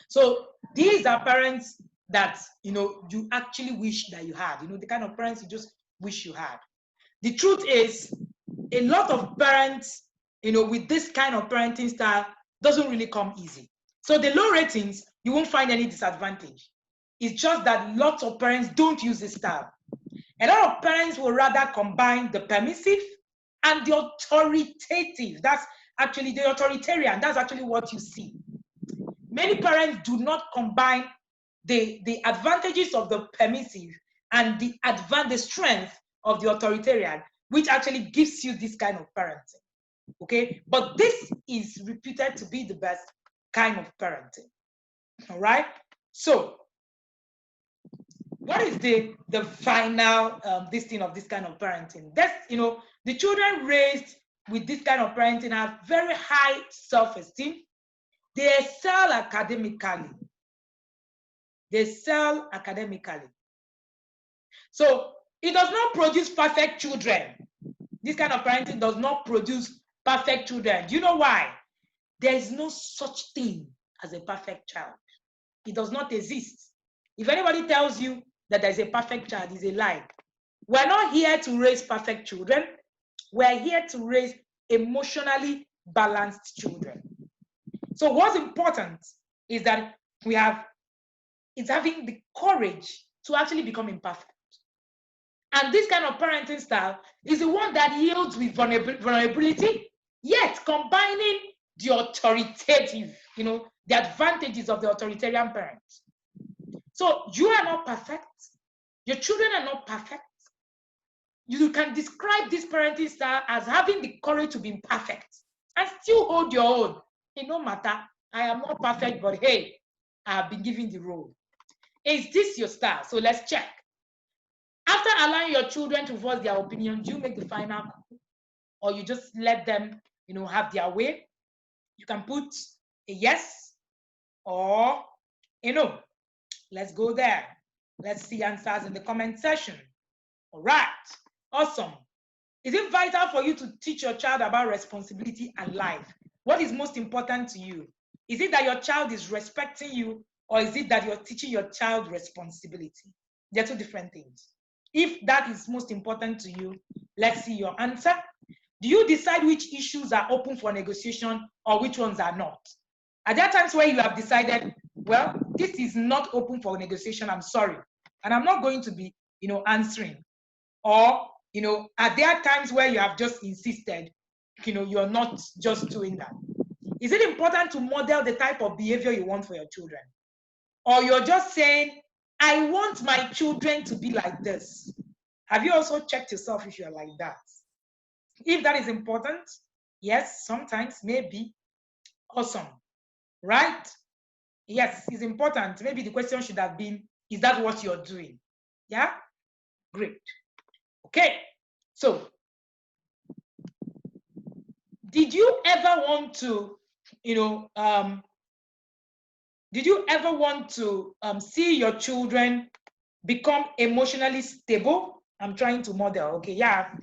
So these are parents that you actually wish that you had, the kind of parents you just wish you had. The truth is, a lot of parents, with this kind of parenting style doesn't really come easy. So the low ratings, you won't find any disadvantage. It's just that lots of parents don't use this style. A lot of parents will rather combine the permissive and the authoritative. That's actually the authoritarian. That's actually what you see. Many parents do not combine the advantages of the permissive and the strength of the authoritarian, which actually gives you this kind of parenting. Okay, but this is reputed to be the best kind of parenting. All right. So, what is the final this thing of this kind of parenting? That's the children raised with this kind of parenting have very high self-esteem. They excel academically. So it does not produce perfect children. This kind of parenting does not produce perfect children. Do you know why? There is no such thing as a perfect child. It does not exist. If anybody tells you that there's a perfect child, it's a lie. We're not here to raise perfect children. We're here to raise emotionally balanced children. So what's important is that it's having the courage to actually become imperfect. And this kind of parenting style is the one that yields with vulnerability, yet combining the authoritative, the advantages of the authoritarian parents. So you are not perfect. Your children are not perfect. you can describe this parenting style as having the courage to be imperfect and still hold your own. It no matter, I am not perfect, but hey, I have been given the role. Is this your style? So let's check. After allowing your children to voice their opinion, do you make the final call, or you just let them, have their way? You can put a yes or a no. Let's go there. Let's see answers in the comment section. All right, awesome. Is it vital for you to teach your child about responsibility and life? What is most important to you? Is it that your child is respecting you, or is it that you're teaching your child responsibility? They're two different things. If that is most important to you, let's see your answer. Do you decide which issues are open for negotiation or which ones are not? Are there times where you have decided, well, this is not open for negotiation, I'm sorry, and I'm not going to be, answering? Or, are there times where you have just insisted, you're not just doing that? Is it important to model the type of behavior you want for your children? Or you're just saying, I want my children to be like this? Have you also checked yourself if you're like that? If that is important, yes, sometimes, maybe. Awesome, right? Yes, it's important. Maybe the question should have been, is that what you're doing? Yeah, great. Okay, so did you ever want to, see your children become emotionally stable? I'm trying to model. Okay, yeah.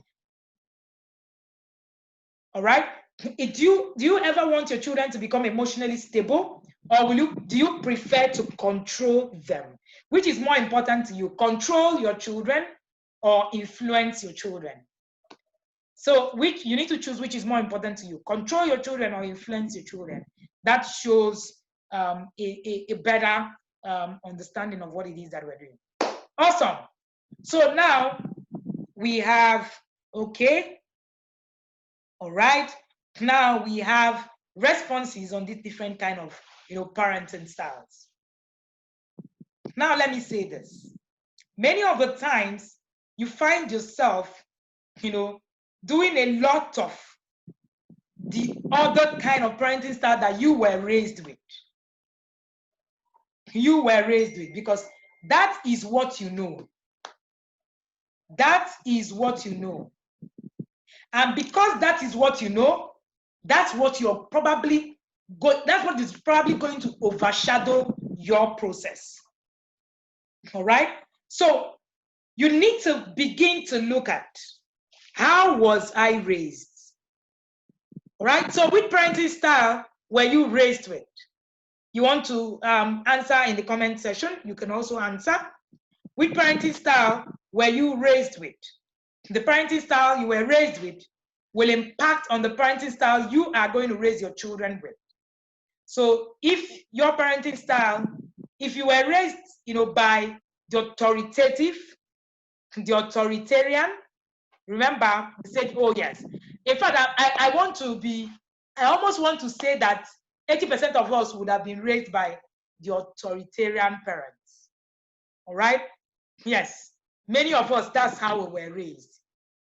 All right. Do you ever want your children to become emotionally stable, or do you prefer to control them? Which is more important to you, control your children or influence your children? So you need to choose which is more important to you, control your children or influence your children. That shows a better understanding of what it is that we're doing. Awesome. So now we have, okay, all right. Now we have responses on these different kind of, parenting styles. Now let me say this. Many of the times you find yourself, doing a lot of the other kind of parenting style that you were raised with. You were raised with, because that is what you know. That is what you know. And because that is what you know, that's what is probably going to overshadow your process. All right? So you need to begin to look at, how was I raised? All right? So which parenting style were you raised with? You want to answer in the comment section? You can also answer. Which parenting style were you raised with? The parenting style you were raised with will impact on the parenting style you are going to raise your children with. So if your parenting style, if you were raised, by the authoritative, the authoritarian, remember, we said, oh yes. In fact, I almost want to say that 80% of us would have been raised by the authoritarian parents. All right? Yes. Many of us, that's how we were raised.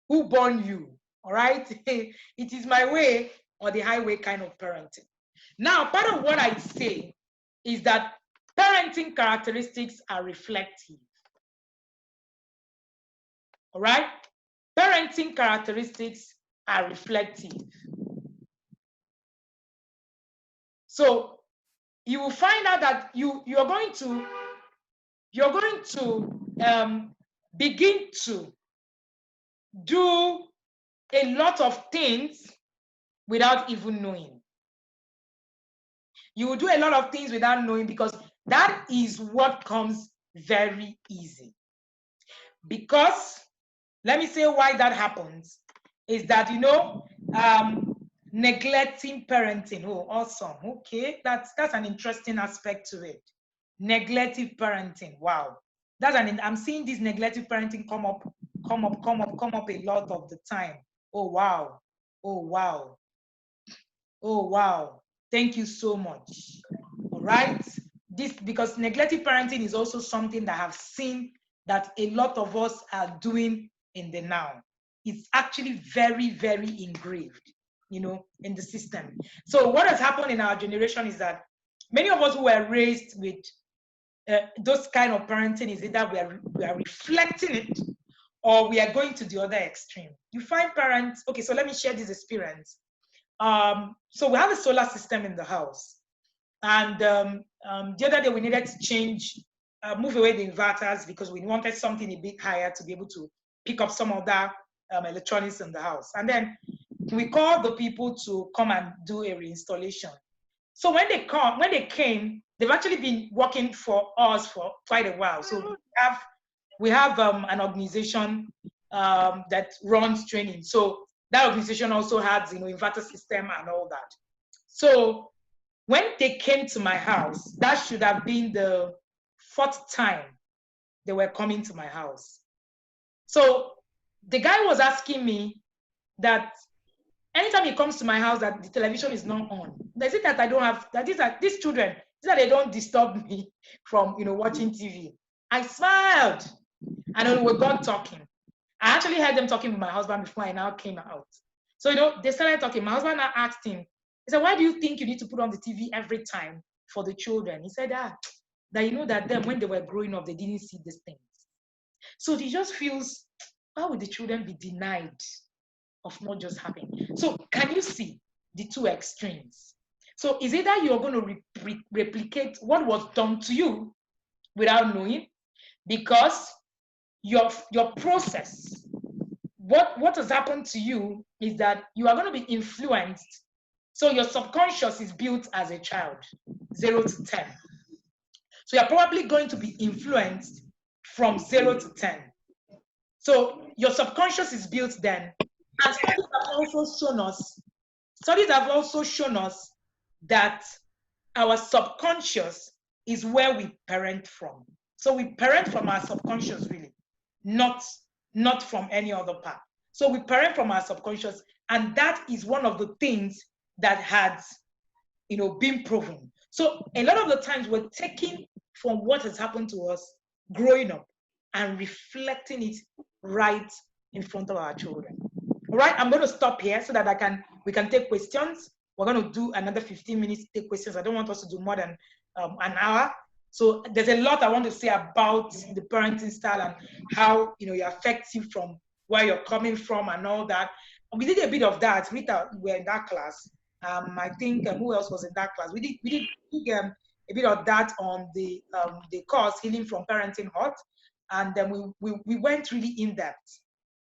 Who born you? All right? It is my way or the highway kind of parenting. Now, part of what I say is that parenting characteristics are reflective. All right? Parenting characteristics are reflective. So you will find out that you're going to begin to do a lot of things without even knowing. You will do a lot of things without knowing, because that is what comes very easy. Because, let me say why that happens, is that, neglecting parenting. Oh, awesome. Okay, that's an interesting aspect to it. Neglective parenting. Wow. I'm seeing this neglective parenting come up a lot of the time. Oh, wow. Oh, wow. Oh, wow. Thank you so much. All right. Because neglective parenting is also something that I've seen that a lot of us are doing in the now. is actually very, very engraved, you know, in the system. So what has happened in our generation is that many of us who were raised with those kind of parenting is either we are reflecting it or we are going to the other extreme. You find parents, okay, so let me share this experience. So we have a solar system in the house. And the other day we needed to change, move away the inverters because we wanted something a bit higher to be able to pick up some of that electronics in the house. And then we called the people to come and do a reinstallation. So when they came, they've actually been working for us for quite a while. So we have an organization that runs training. So that organization also has, you know, inverter system and all that. So when they came to my house, that should have been the 4th time they were coming to my house. So the guy was asking me that anytime he comes to my house that the television is not on. Is it that I don't have, that these children, that they don't disturb me from, you know, watching TV. I smiled and then we got talking. I actually heard them talking with my husband before I now came out. So, you know, they started talking. My husband now asked him, he said, why do you think you need to put on the TV every time for the children? He said, that you know that them, when they were growing up, they didn't see these things. So he just feels, why would the children be denied of not just happening? So can you see the two extremes? So is either you're going to replicate what was done to you without knowing, because your process, what has happened to you is that you are going to be influenced. So your subconscious is built as a child, 0 to 10. So you're probably going to be influenced from 0 to 10. So your subconscious is built then. And studies have also shown us that our subconscious is where we parent from. So we parent from our subconscious, really, not from any other part. So we parent from our subconscious, and that is one of the things that has, you know, been proven. So a lot of the times we're taking from what has happened to us growing up and reflecting it right in front of our children. All right, I'm going to stop here so that we can take questions. We're going to do another 15 minutes to take questions. I don't want us to do more than an hour. So there's a lot I want to say about the parenting style and how, you know, it affects you from where you're coming from and all that. We did a bit of that. Rita, we were in that class. I think who else was in that class? We did a bit of that on the course Healing from Parenting Hurt, and then we went really in depth,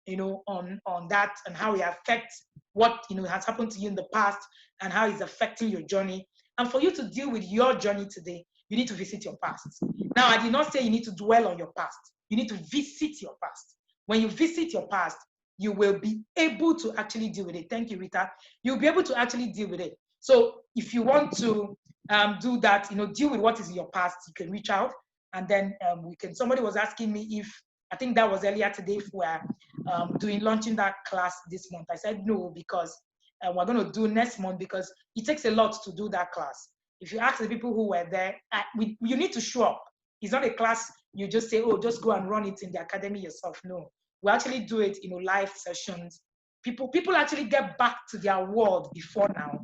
you know, on that and how it affects what, you know, has happened to you in the past and how it's affecting your journey. And for you to deal with your journey today, you need to visit your past. Now, I did not say you need to dwell on your past. You need to visit your past. When you visit your past, you will be able to actually deal with it. Thank you, Rita. You'll be able to actually deal with it. So if you want to do that, you know, deal with what is in your past, you can reach out, and then somebody was asking me if, I think that was earlier today, if we're launching that class this month. I said no, because we're going to do next month, because it takes a lot to do that class. If you ask the people who were there, you need to show up. It's not a class you just say, oh, just go and run it in the academy yourself. No, we actually do it, you know, live sessions. People actually get back to their world before now.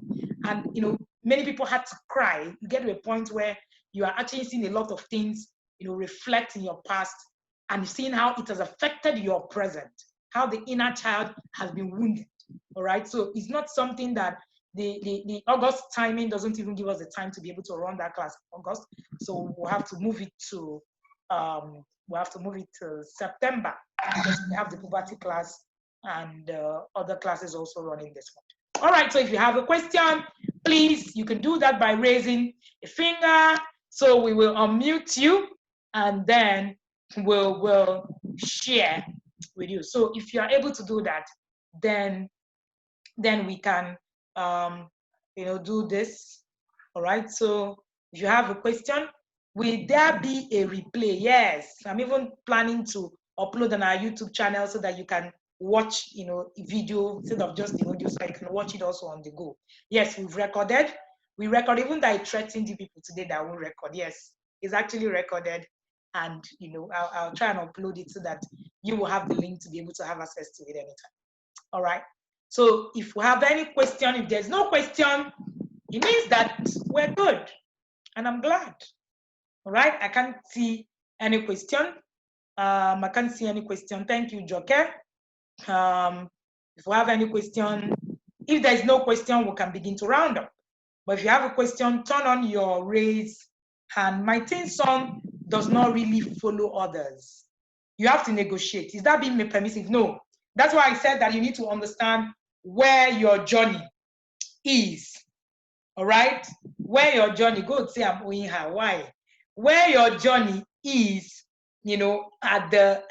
And, you know, many people had to cry. You get to a point where you are actually seeing a lot of things, you know, reflect in your past, and seeing how it has affected your present, how the inner child has been wounded. All right. So it's not something that the August timing doesn't even give us the time to be able to run that class in August. So we'll have to move it to September, because we have the puberty class and other classes also running this month. All right. So if you have a question, please, you can do that by raising a finger. So we will unmute you, and then we'll share with you. So if you are able to do that, then we can you know, do this. All right. So if you have a question, will there be a replay? Yes, I'm even planning to upload on our YouTube channel so that you can watch, you know, video instead of just the audio, so you can watch it also on the go. Yes, we've recorded. We record, even though I threatened the people today that I will record. Yes, it's actually recorded. and I'll try and upload it so that you will have the link to be able to have access to it anytime. All right. So if we have any question, if there's no question, it means that we're good, and I'm glad. All right. I can't see any question. I can't see any question. Thank you, Joker. If we have any question, if there's no question, we can begin to round up. But if you have a question, turn on your raise hand. My teen son does not really follow others. You have to negotiate. Is that being permissive? No. That's why I said that you need to understand where your journey is. All right? Where your journey, go say I'm owing her. Why? Where your journey is, at the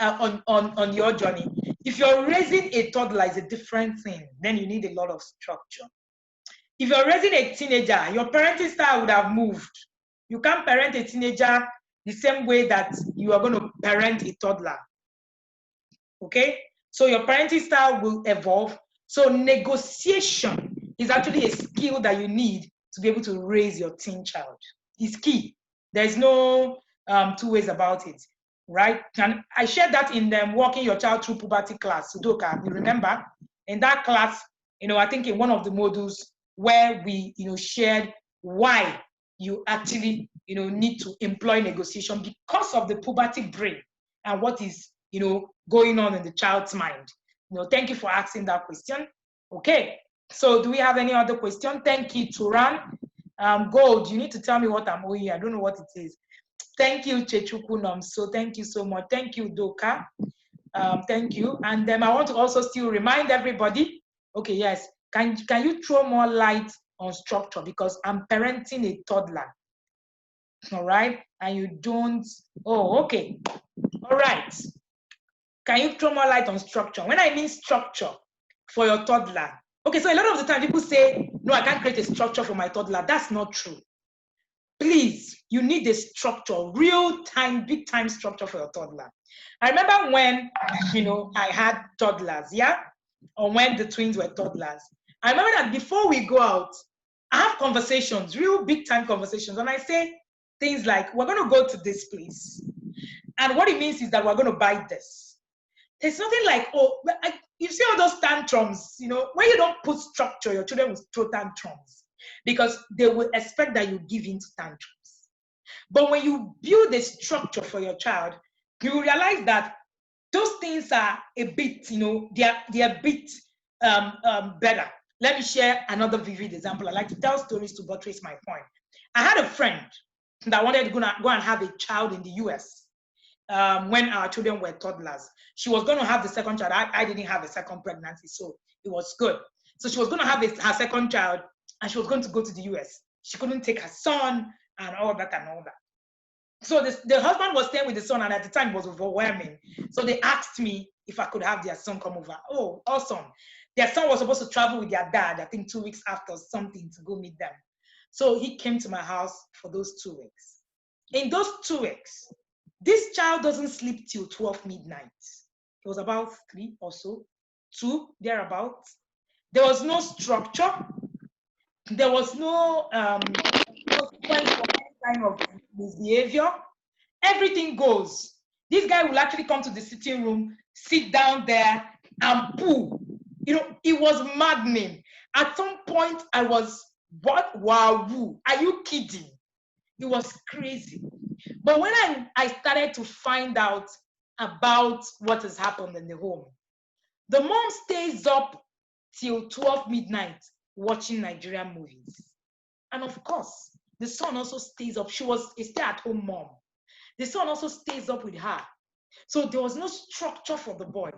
on your journey. If you're raising a toddler, it's a different thing. Then you need a lot of structure. If you're raising a teenager, your parenting style would have moved. You can't parent a teenager the same way that you are going to parent a toddler. Okay? So your parenting style will evolve. So negotiation is actually a skill that you need to be able to raise your teen child. It's key. There's no two ways about it, right? And I shared that in the Walking Your Child Through Puberty class, Sudoka. You remember? In that class, I think in one of the modules where we, shared why you actually, need to employ negotiation because of the puberty brain and what is, going on in the child's mind. Thank you for asking that question. Okay, so do we have any other question? Thank you, Turan. Gold, you need to tell me what I'm owing. I don't know what it is. Thank you, Chechukunum. So thank you so much. Thank you, Doka. Thank you. And then I want to also still remind everybody, okay, yes, can you throw more light on structure, because I'm parenting a toddler. All right, and you don't, okay. All right. Can you throw more light on structure? When I mean structure for your toddler, okay, so a lot of the time people say, no, I can't create a structure for my toddler. That's not true. Please, you need a structure, real time, big time structure for your toddler. I remember when, I had toddlers, yeah? Or when the twins were toddlers. I remember that before we go out, I have conversations, real big time conversations. And I say things like, we're going to go to this place. And what it means is that we're going to buy this. There's nothing like, you see all those tantrums, when you don't put structure, your children will throw tantrums because they will expect that you give in to tantrums. But when you build a structure for your child, you will realize that those things are a bit, they're a bit better. Let me share another vivid example. I like to tell stories to buttress my point. I had a friend that wanted to go and have a child in the US. When our children were toddlers. She was going to have the second child. I didn't have a second pregnancy, so it was good. So she was going to have her second child, and she was going to go to the US. She couldn't take her son and all that and all that. So the husband was staying with the son, and at the time it was overwhelming. So they asked me if I could have their son come over. Oh, awesome. Their son was supposed to travel with their dad, I think 2 weeks after something, to go meet them. So he came to my house for those 2 weeks. In those 2 weeks, this child doesn't sleep till 12 midnight. It was about 3 or so, 2, thereabouts. There was no structure. There was no consequence for any kind of misbehavior. Everything goes. This guy will actually come to the sitting room, sit down there, and poo. It was maddening. At some point, I was, what? Wow, are you kidding? It was crazy. But when I started to find out about what has happened in the home, the mom stays up till 12 midnight watching Nigerian movies. And of course, the son also stays up. She was a stay-at-home mom. The son also stays up with her. So there was no structure for the boy.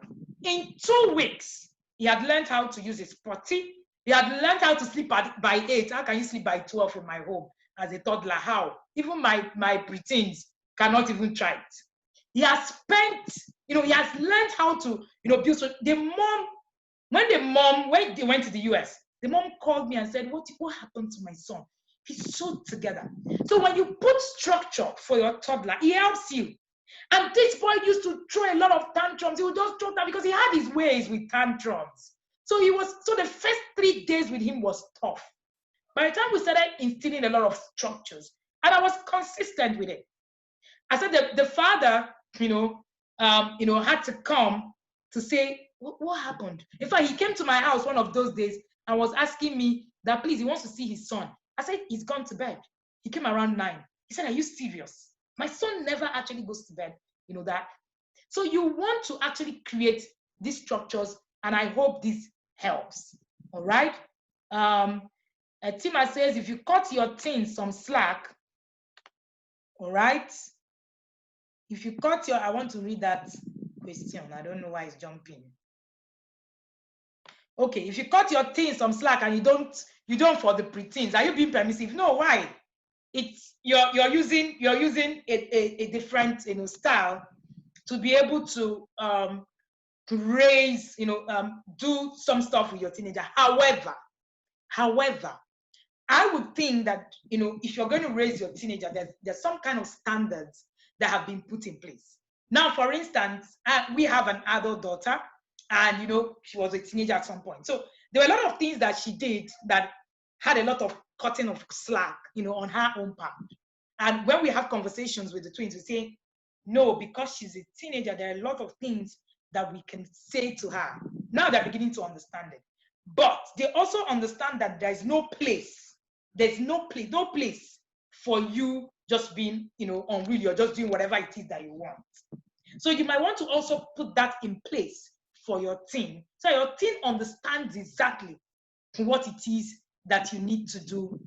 In 2 weeks, he had learned how to use his potty. He had learned how to sleep by 8. How can you sleep by 12 in my home as a toddler? How? Even my preteens cannot even try it. He has spent, he has learned how to, build. So the mom, when they went to the US, the mom called me and said, what happened to my son? He's so together. So when you put structure for your toddler, it helps you. And this boy used to throw a lot of tantrums. He would just throw them because he had his ways with tantrums. So the first 3 days with him was tough. By the time we started instilling a lot of structures, and I was consistent with it. I said the father, had to come to say, what happened? In fact, he came to my house one of those days and was asking me that, please, he wants to see his son. I said, he's gone to bed. He came around 9. He said, are you serious? My son never actually goes to bed, that. So you want to actually create these structures, and I hope this helps, all right? Tima says, if you cut your teens some slack, all right? If you cut your, I want to read that question. I don't know why it's jumping. Okay, if you cut your teens some slack and you don't for the preteens, are you being permissive? No, why? It's you're using a different style to be able to raise, do some stuff with your teenager. However, I would think that if you're going to raise your teenager, there's some kind of standards that have been put in place. Now, for instance, we have an adult daughter, and she was a teenager at some point. So there were a lot of things that she did that had a lot of cutting of slack, on her own part. And when we have conversations with the twins, we say, no, because she's a teenager, there are a lot of things that we can say to her. Now they're beginning to understand it. But they also understand that there's no place for you just being, unruly or just doing whatever it is that you want. So you might want to also put that in place for your teen. So your teen understands exactly what it is that you need to do,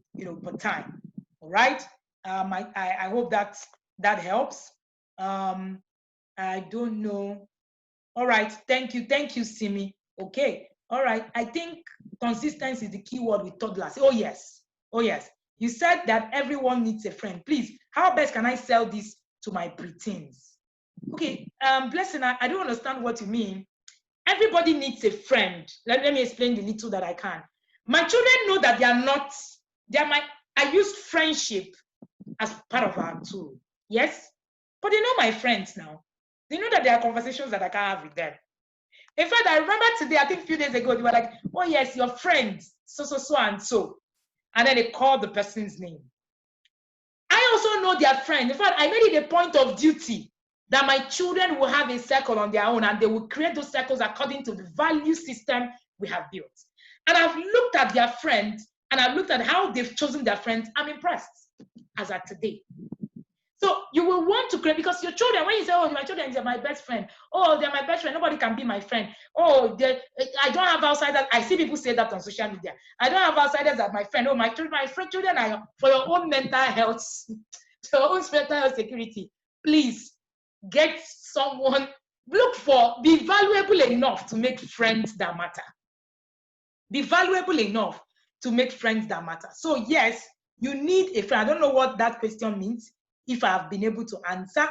per time. All right. I hope that helps. I don't know. All right. Thank you, Simi. Okay. All right. I think consistency is the key word with toddlers. Oh yes. You said that everyone needs a friend. Please, how best can I sell this to my preteens? Okay. Blessing, I don't understand what you mean. Everybody needs a friend. Let me explain the little that I can. My children know that I use friendship as part of our tool. Yes? But they know my friends now. They know that there are conversations that I can have with them. In fact, I remember today, I think a few days ago, they were like, oh yes, your friend, so and so. And then they called the person's name. I also know their friend. In fact, I made it a point of duty that my children will have a circle on their own, and they will create those circles according to the value system we have built. And I've looked at their friends, and I've looked at how they've chosen their friends. I'm impressed as at today. So you will want to create, because your children, when you say, oh, my children are my best friend, oh, they're my best friend, nobody can be my friend, oh, I don't have outsiders. I see people say that on social media. I don't have outsiders as my friend. Oh, my children are for your own mental health, your own mental health security. Please get someone, be valuable enough to make friends that matter. Be valuable enough to make friends that matter. So yes, you need a friend. I don't know what that question means, if I have been able to answer.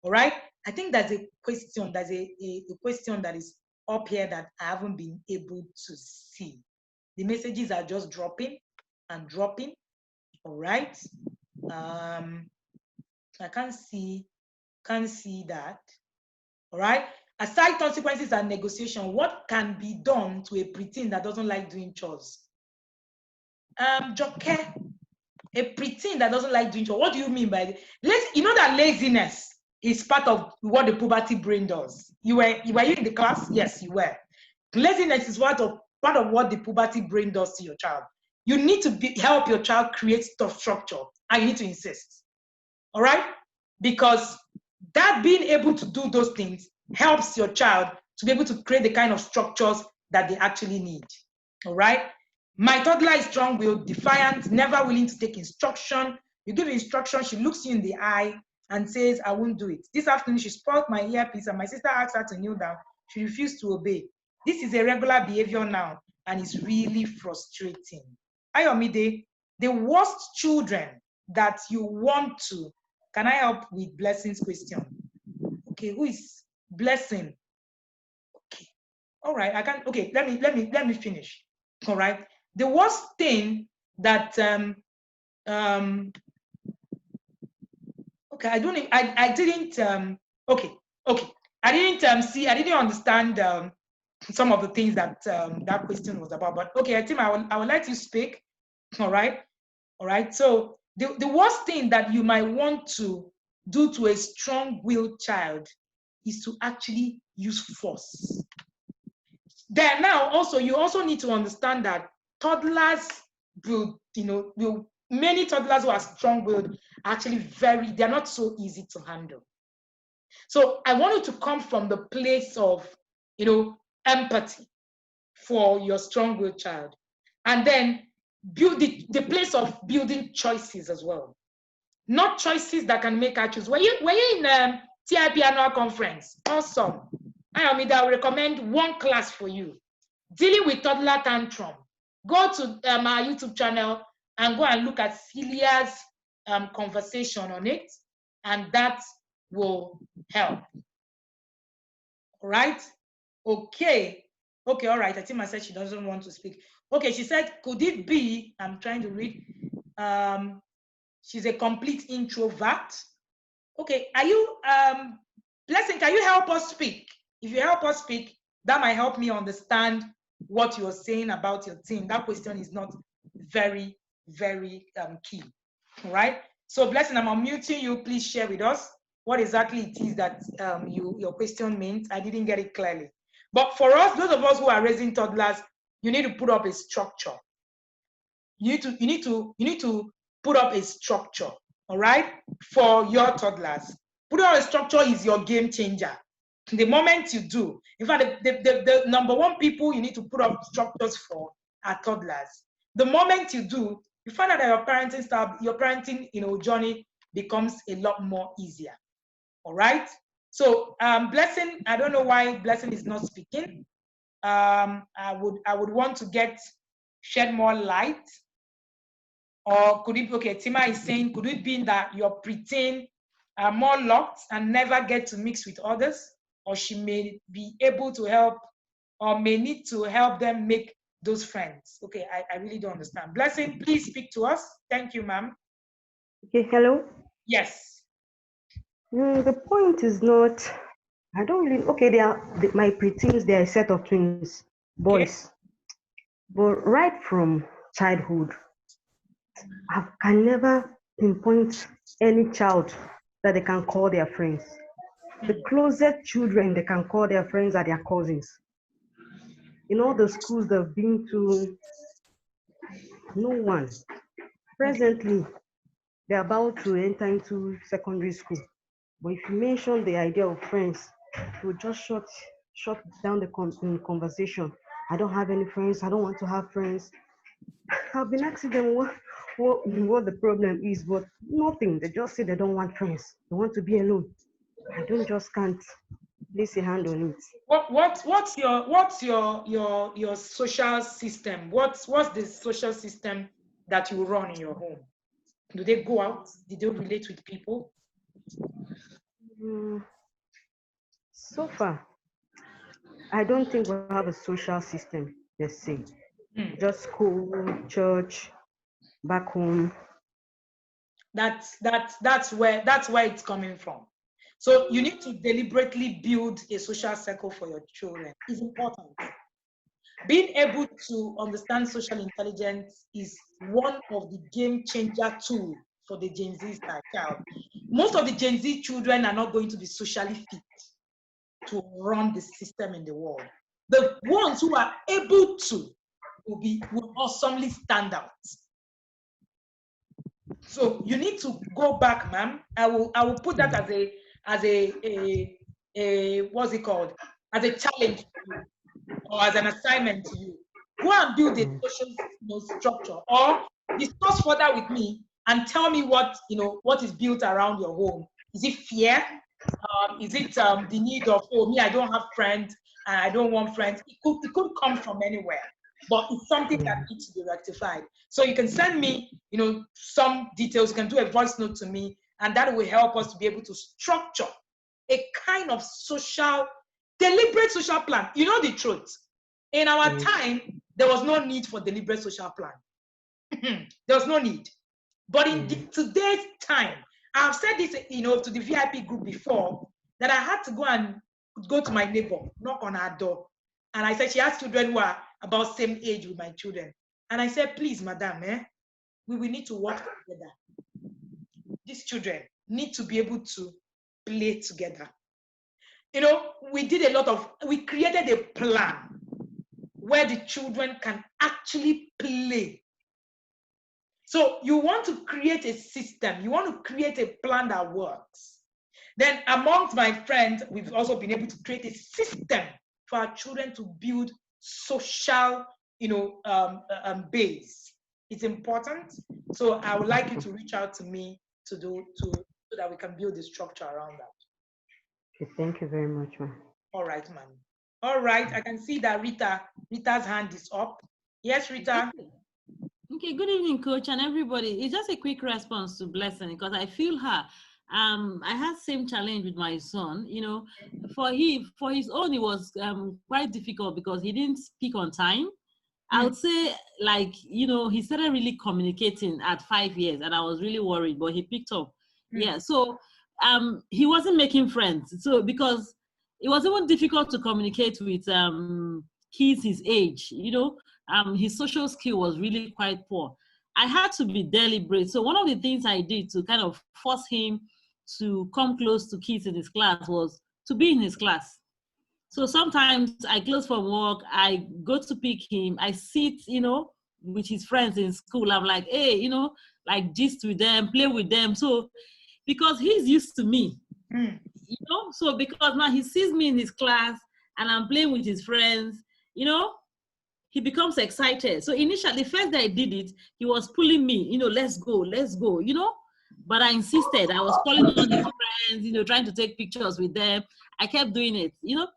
All right. I think there's a question, a question that is up here that I haven't been able to see. The messages are just dropping and dropping. All right. I can't see that. All right. Aside consequences and negotiation, what can be done to a preteen that doesn't like doing chores? Joke, a preteen that doesn't like doing chores. What do you mean by this? You know that laziness is part of what the puberty brain does. Were you in the class? Yes, you were. Laziness is part of what the puberty brain does to your child. You need to help your child create structure, and you need to insist. All right? Because that being able to do those things helps your child to be able to create the kind of structures that they actually need. All right? My toddler is strong-willed, defiant, never willing to take instruction. You give instruction, she looks you in the eye and says, I won't do it. This afternoon, she spoiled my earpiece and my sister asked her to kneel down. She refused to obey. This is a regular behavior now, and it's really frustrating. Ayomide, the worst children that you want to, can I help with Blessing's question? Okay, who is Blessing? Okay, all right, I can, okay, let me finish. All right, the worst thing that, okay, I didn't, I didn't understand some of the things that that question was about, but okay, Tim, I would let you speak. All right. So the worst thing that you might want to do to a strong-willed child is to actually use force. Then now also, you also need to understand that toddlers will, many toddlers who are strong-willed are actually they're not so easy to handle. So I want you to come from the place of, empathy for your strong-willed child. And then build the place of building choices as well. Not choices that can make her choose. Were you in TIP annual conference? Awesome. I will recommend one class for you. Dealing with toddler tantrum. Go to our YouTube channel and go and look at Celia's conversation on it, and that will help. All right? Okay, all right. I think I said she doesn't want to speak. Okay, she said, could it be, I'm trying to read, she's a complete introvert. Okay, are you, Blessing, can you help us speak? If you help us speak, that might help me understand what you're saying about your team. That question is not very, very key, all right? So Blessing, I'm unmuting you. Please share with us what exactly it is that your question means. I didn't get it clearly. But for us, those of us who are raising toddlers, you need to put up a structure. You need to put up a structure, all right, for your toddlers. Put up a structure is your game changer. The moment you do, in fact, the number one people you need to put up structures for are toddlers. The moment you do, you find out that your parenting journey becomes a lot more easier. All right. So Blessing, I don't know why Blessing is not speaking. I would want to shed more light. Or could it be, okay, Tima is saying, could it be that your preteen are more locked and never get to mix with others? Or she may be able to help, or may need to help them make those friends. Okay, I really don't understand. Blessing, please speak to us. Thank you, ma'am. Okay, hello? Yes. The point is not, I don't really, okay, my preteens, they're a set of twins, boys. Okay. But right from childhood, I can never pinpoint any child that they can call their friends. The closest children they can call their friends are their cousins. In all the schools they've been to, no one. Presently, they're about to enter into secondary school. But if you mention the idea of friends, it will just shut down the conversation. I don't have any friends. I don't want to have friends. I've been asking them what the problem is, but nothing. They just say they don't want friends. They want to be alone. I can't place a hand on it. What's your social system? What's the social system that you run in your home? Do they go out? Do they relate with people? So far, I don't think we have a social system, let's say. Just school, church, back home. That's where it's coming from. So you need to deliberately build a social circle for your children. It's important. Being able to understand social intelligence is one of the game changer tools for the Gen Z child. Most of the Gen Z children are not going to be socially fit to run the system in the world. The ones who are able to will awesomely stand out. So you need to go back, ma'am. I will put that as a what's it called? As a challenge to you, or as an assignment to you. Go and build a social structure, or discuss further with me and tell me what is built around your home. Is it fear? Is it the need of, oh, me, I don't have friends and I don't want friends? It could come from anywhere, but it's something that needs to be rectified. So you can send me, some details. You can do a voice note to me, and that will help us to be able to structure a kind of deliberate social plan. You know the truth. In our time, there was no need for deliberate social plan. There was no need. But in today's time, I've said this, to the VIP group before, that I had to go to my neighbor, knock on her door. And I said, she has children who are about same age with my children. And I said, please, madam, we will need to work together. These children, need to be able to play together. You know, we created a plan where the children can actually play. So you want to create a system, you want to create a plan that works. Then amongst my friends, we've also been able to create a system for our children to build social, base. It's important. So I would like you to reach out to me so that we can build the structure around that. Okay, thank you very much, ma'am. All right, ma'am. All right, I can see that Rita's hand is up. Yes, Rita. Okay, good evening, coach, and everybody. It's just a quick response to Blessing because I feel her. I had same challenge with my son. You know, for his own, it was quite difficult because he didn't speak on time. I would say, like, you know, he started really communicating at 5 years, and I was really worried, but he picked up. Yeah, so he wasn't making friends. So because it was even difficult to communicate with kids his age, you know, his social skill was really quite poor. I had to be deliberate. So one of the things I did to kind of force him to come close to kids in his class was to be in his class. So sometimes I close from work, I go to pick him, I sit, you know, with his friends in school. I'm like, hey, you know, like gist with them, play with them. So because he's used to me, you know, so because now he sees me in his class and I'm playing with his friends, you know, he becomes excited. So initially, the first day I did it, he was pulling me, you know, let's go, you know. But I insisted. I was calling on his friends, you know, trying to take pictures with them. I kept doing it, you know.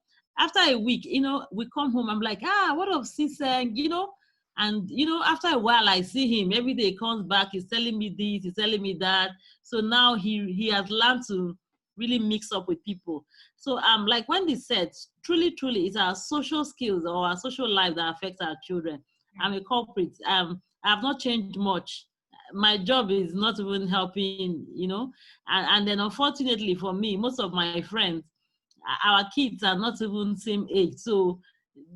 After a week, you know, we come home, I'm like, what up, Siseng, you know? And, you know, after a while, I see him. Every day he comes back, he's telling me this, he's telling me that. So now he has learned to really mix up with people. So like Wendy said, truly, it's our social skills or our social life that affects our children. I'm a culprit. I have not changed much. My job is not even helping, you know. And then unfortunately for me, most of my friends, our kids are not even same age. So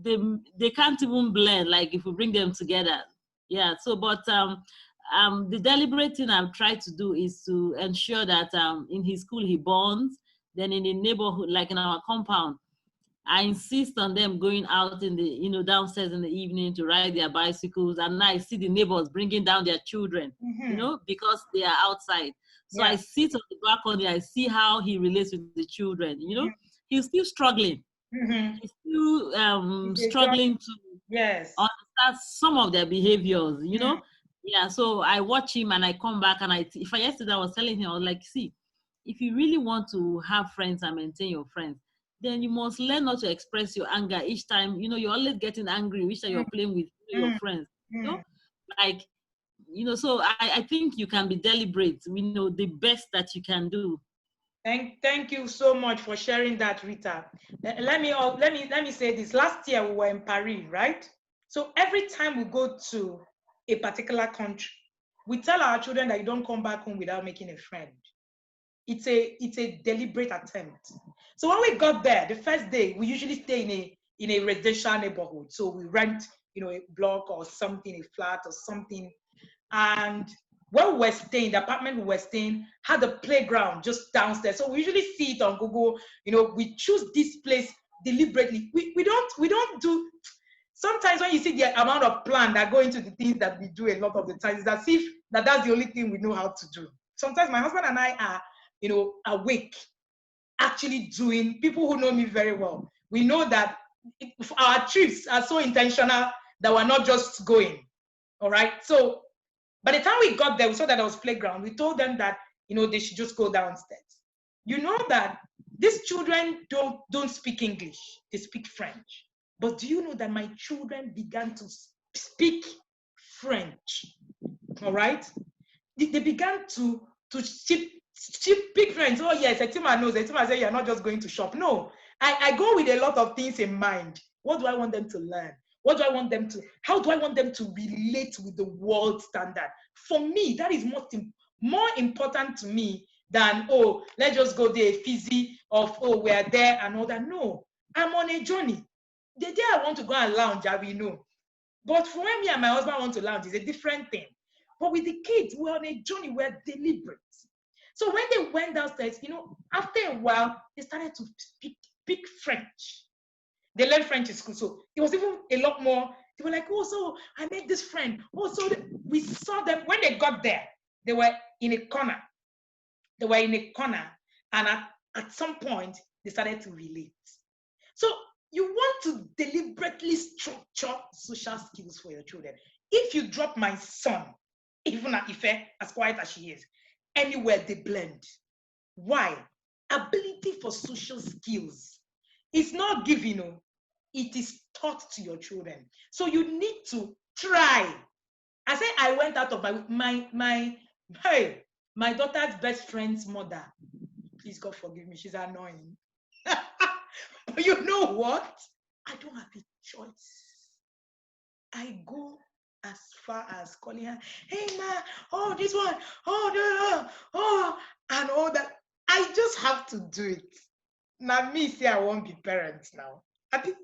they can't even blend, like if we bring them together. Yeah, so but the deliberate thing I've tried to do is to ensure that in his school he bonds, then in the neighborhood, like in our compound, I insist on them going out in the, you know, downstairs in the evening to ride their bicycles. And now I see the neighbors bringing down their children, you know, because they are outside. So I sit on the balcony, I see how he relates with the children, you know. He's still struggling. He's still struggling to understand some of their behaviors, you know. Yeah, so I watch him and I come back and yesterday I was telling him, I was like, see, if you really want to have friends and maintain your friends, then you must learn not to express your anger each time. You know, you're always getting angry each time you're playing with your friends. You know, like, you know, so I think you can be deliberate. We know the best that you can do. Thank you so much for sharing that, Rita. Let me say this. Last year we were in Paris, right? So every time we go to a particular country, we tell our children that you don't come back home without making a friend. It's a deliberate attempt. So when we got there, the first day, we usually stay in a residential neighborhood. So we rent, you know, a block or something, a flat or something. And where we were staying, the apartment we were staying had a playground just downstairs. So we usually see it on Google. You know, we choose this place deliberately. We don't do. Sometimes when you see the amount of plan that go into the things that we do a lot of the times, it's as if that's the only thing we know how to do. Sometimes my husband and I are, you know, awake, actually doing. People who know me very well, we know that our trips are so intentional that we're not just going. All right. So by the time we got there, we saw that there was playground. We told them that, you know, they should just go downstairs. You know that these children don't speak English, they speak French. But do you know that my children began to speak French? All right? They began to speak French. Oh yes, Etima knows. Etima said, you're not just going to shop. No, I go with a lot of things in mind. What do I want them to learn? How do I want them to relate with the world standard? For me, that is more important to me than, oh, let's just go there, fizzy of, oh, we're there and all that. No, I'm on a journey. The day I want to go and lounge, I will know. But for when me and my husband want to lounge, it's a different thing. But with the kids, we're on a journey, we're deliberate. So when they went downstairs, after a while, they started to speak French. They learned French in school. So it was even a lot more. They were like, oh, so I made this friend. Oh, so we saw them. When they got there, they were in a corner. They were in a corner. And at some point, they started to relate. So you want to deliberately structure social skills for your children. If you drop my son, even at Ife, as quiet as she is, anywhere they blend. Why? Ability for social skills. It's not given, it is taught to your children. So you need to try. I say I went out of my daughter's best friend's mother. Please, God forgive me, she's annoying. But you know what? I don't have a choice. I go as far as calling her, hey ma, oh this one, oh, and all that. I just have to do it. Now me say I won't be parents now. I think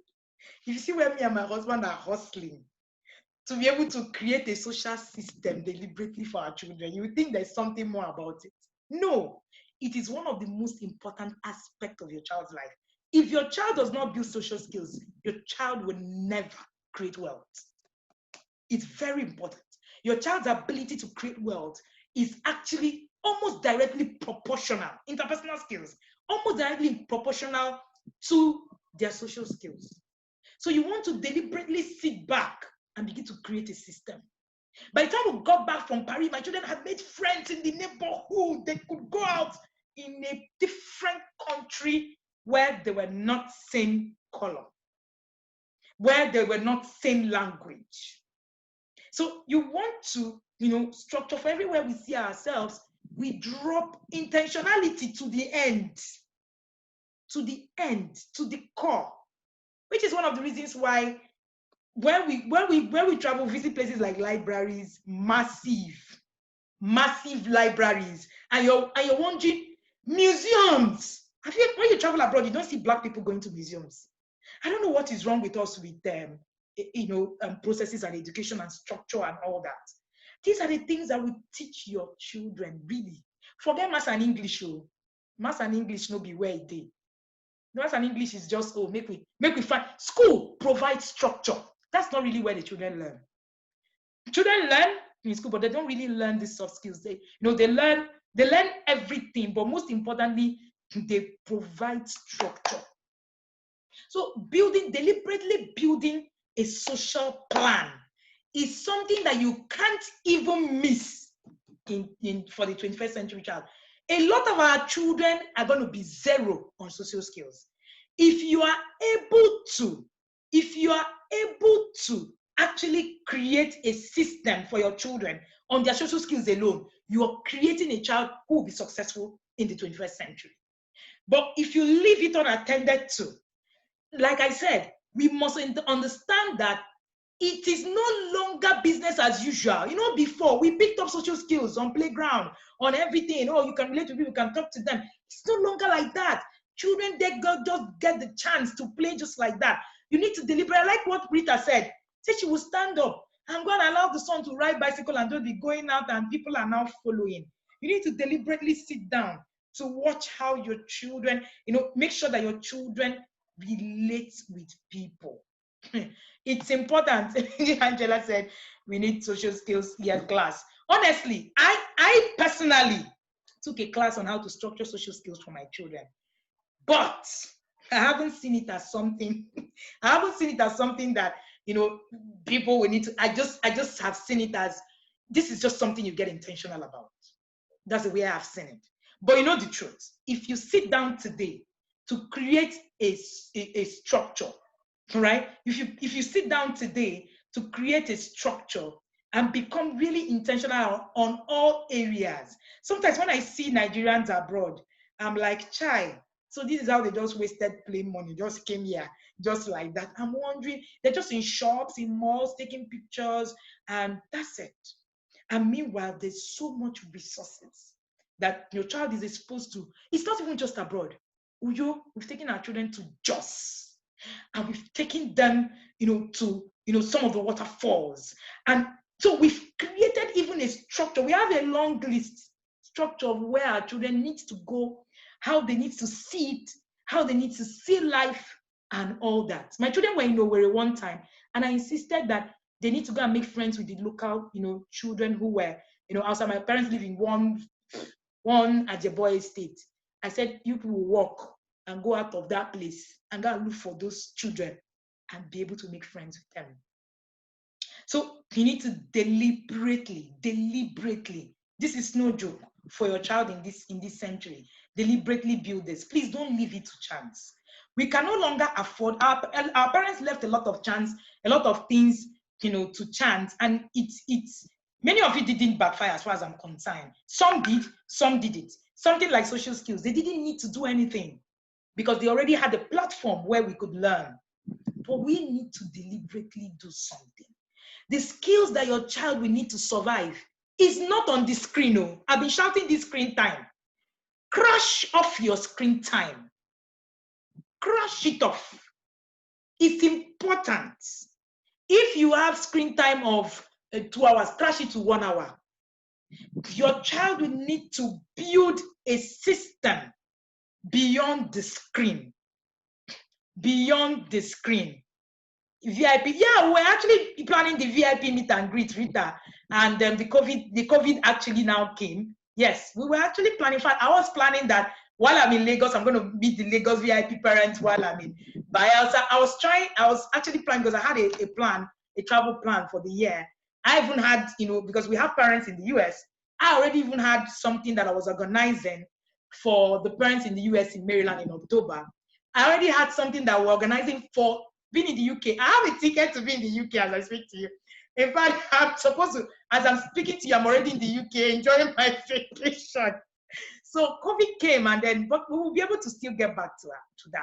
if you see where me and my husband are hustling to be able to create a social system deliberately for our children, you would think there's something more about it. No, it is one of the most important aspects of your child's life. If your child does not build social skills, your child will never create wealth. It's very important. Your child's ability to create wealth is actually almost directly proportional, interpersonal skills, almost directly proportional to their social skills. So you want to deliberately sit back and begin to create a system. By the time we got back from Paris, my children had made friends in the neighborhood. They could go out in a different country where they were not same color, where they were not same language. So you want to, structure for everywhere we see ourselves, we drop intentionality to the end, to the core, which is one of the reasons why when we travel, visit places like libraries, massive libraries, and you're wondering, museums. When you travel abroad, you don't see Black people going to museums. I don't know what is wrong with us with them. Processes and education and structure and all that. These are the things that we teach your children, really. Forget Maths and English. Maths and English no be where it is. Maths and English is just, make we find. School provides structure. That's not really where the children learn. Children learn in school, but they don't really learn these soft skills. They learn everything, but most importantly, they provide structure. So deliberately building a social plan is something that you can't even miss for the 21st century child. A lot of our children are going to be zero on social skills. If you are able to actually create a system for your children on their social skills alone, you are creating a child who will be successful in the 21st century. But if you leave it unattended to, like I said, we must understand that it is no longer business as usual. Before we picked up social skills on playground, on everything. Oh, you can relate to people, you can talk to them. It's no longer like that. Children, they just get the chance to play just like that. You need to deliberate. Like what Rita said. Say she will stand up and go and allow the son to ride bicycle and don't be going out and people are now following. You need to deliberately sit down to watch how your children, make sure that your children relate with people. It's important. Angela said we need social skills class. Honestly, I personally took a class on how to structure social skills for my children, but I haven't seen it as something. I haven't seen it as something that people will need to. I just have seen it as this is just something you get intentional about. That's the way I've seen it. But the truth. If you sit down today to create a structure, right? If you sit down today to create a structure and become really intentional on all areas. Sometimes when I see Nigerians abroad, I'm like, chai, so this is how they just wasted plain money, just came here, just like that. I'm wondering, they're just in shops, in malls, taking pictures, and that's it. And meanwhile, there's so much resources that your child is exposed to. It's not even just abroad. Uyo, we've taken our children to Jos, and we've taken them, to, some of the waterfalls. And so we've created even a structure. We have a long list, structure of where our children need to go, how they need to see it, how they need to see life, and all that. My children were in Owerri one time, and I insisted that they need to go and make friends with the local, children who were, outside. My parents live in one Ajeboy estate. I said, you people will walk and go out of that place and go and look for those children and be able to make friends with them. So you need to deliberately, this is no joke for your child in this century, deliberately build this. Please don't leave it to chance. We can no longer afford, our parents left a lot of chance, a lot of things, to chance, and it's many of it didn't backfire as far as I'm concerned. Some did, some didn't. Something like social skills, they didn't need to do anything because they already had a platform where we could learn. But we need to deliberately do something. The skills that your child will need to survive is not on the screen. Oh, I've been shouting this screen time. Crash off your screen time. Crash it off. It's important. If you have screen time of 2 hours, crash it to 1 hour. Your child will need to build a system beyond the screen. Beyond the screen. VIP, yeah, we're actually planning the VIP meet and greet, Rita, and the COVID actually now came. Yes, we were actually planning. I was planning that while I'm in Lagos, I'm going to meet the Lagos VIP parents while I'm in Bayelsa. I was actually planning because I had a travel plan for the year. I even had, because we have parents in the US, I already even had something that I was organizing for the parents in the US in Maryland in October. I already had something that we're organizing for being in the UK. I have a ticket to be in the UK as I speak to you. In fact, I'm supposed to, as I'm speaking to you, I'm already in the UK enjoying my vacation. So COVID came, but we will be able to still get back to that.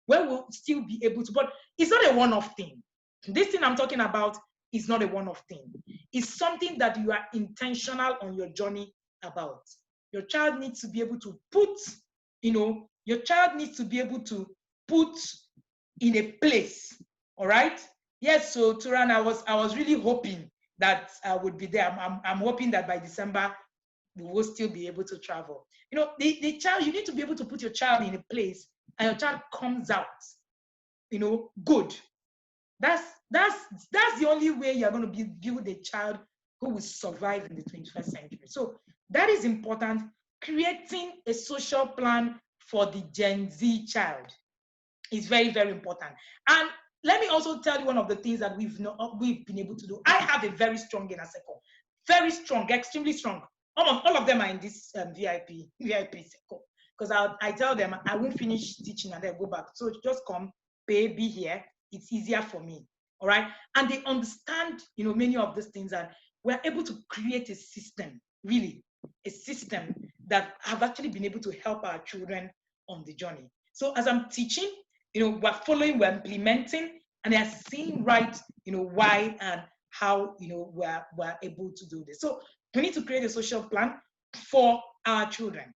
Where we'll still be able to, but it's not a one-off thing. This thing I'm talking about is not a one-off thing. It's something that you are intentional on your journey about. Your child needs to be able to put, your child needs to be able to put in a place, all right? Yes, so Turan, I was really hoping that I would be there. I'm hoping that by December, we will still be able to travel. The child, you need to be able to put your child in a place and your child comes out, good. That's the only way you're going to build a child who will survive in the 21st century. So that is important. Creating a social plan for the Gen Z child is very, very important. And let me also tell you one of the things that we've been able to do. I have a very strong inner circle, very strong, extremely strong. Almost all of them are in this VIP circle, because I tell them I won't finish teaching and then go back. So just come, be here. It's easier for me, all right? And they understand, many of these things, and we're able to create a system, really, a system that have actually been able to help our children on the journey. So as I'm teaching, we're following, we're implementing, and they're seeing right, why and how, we're able to do this. So we need to create a social plan for our children.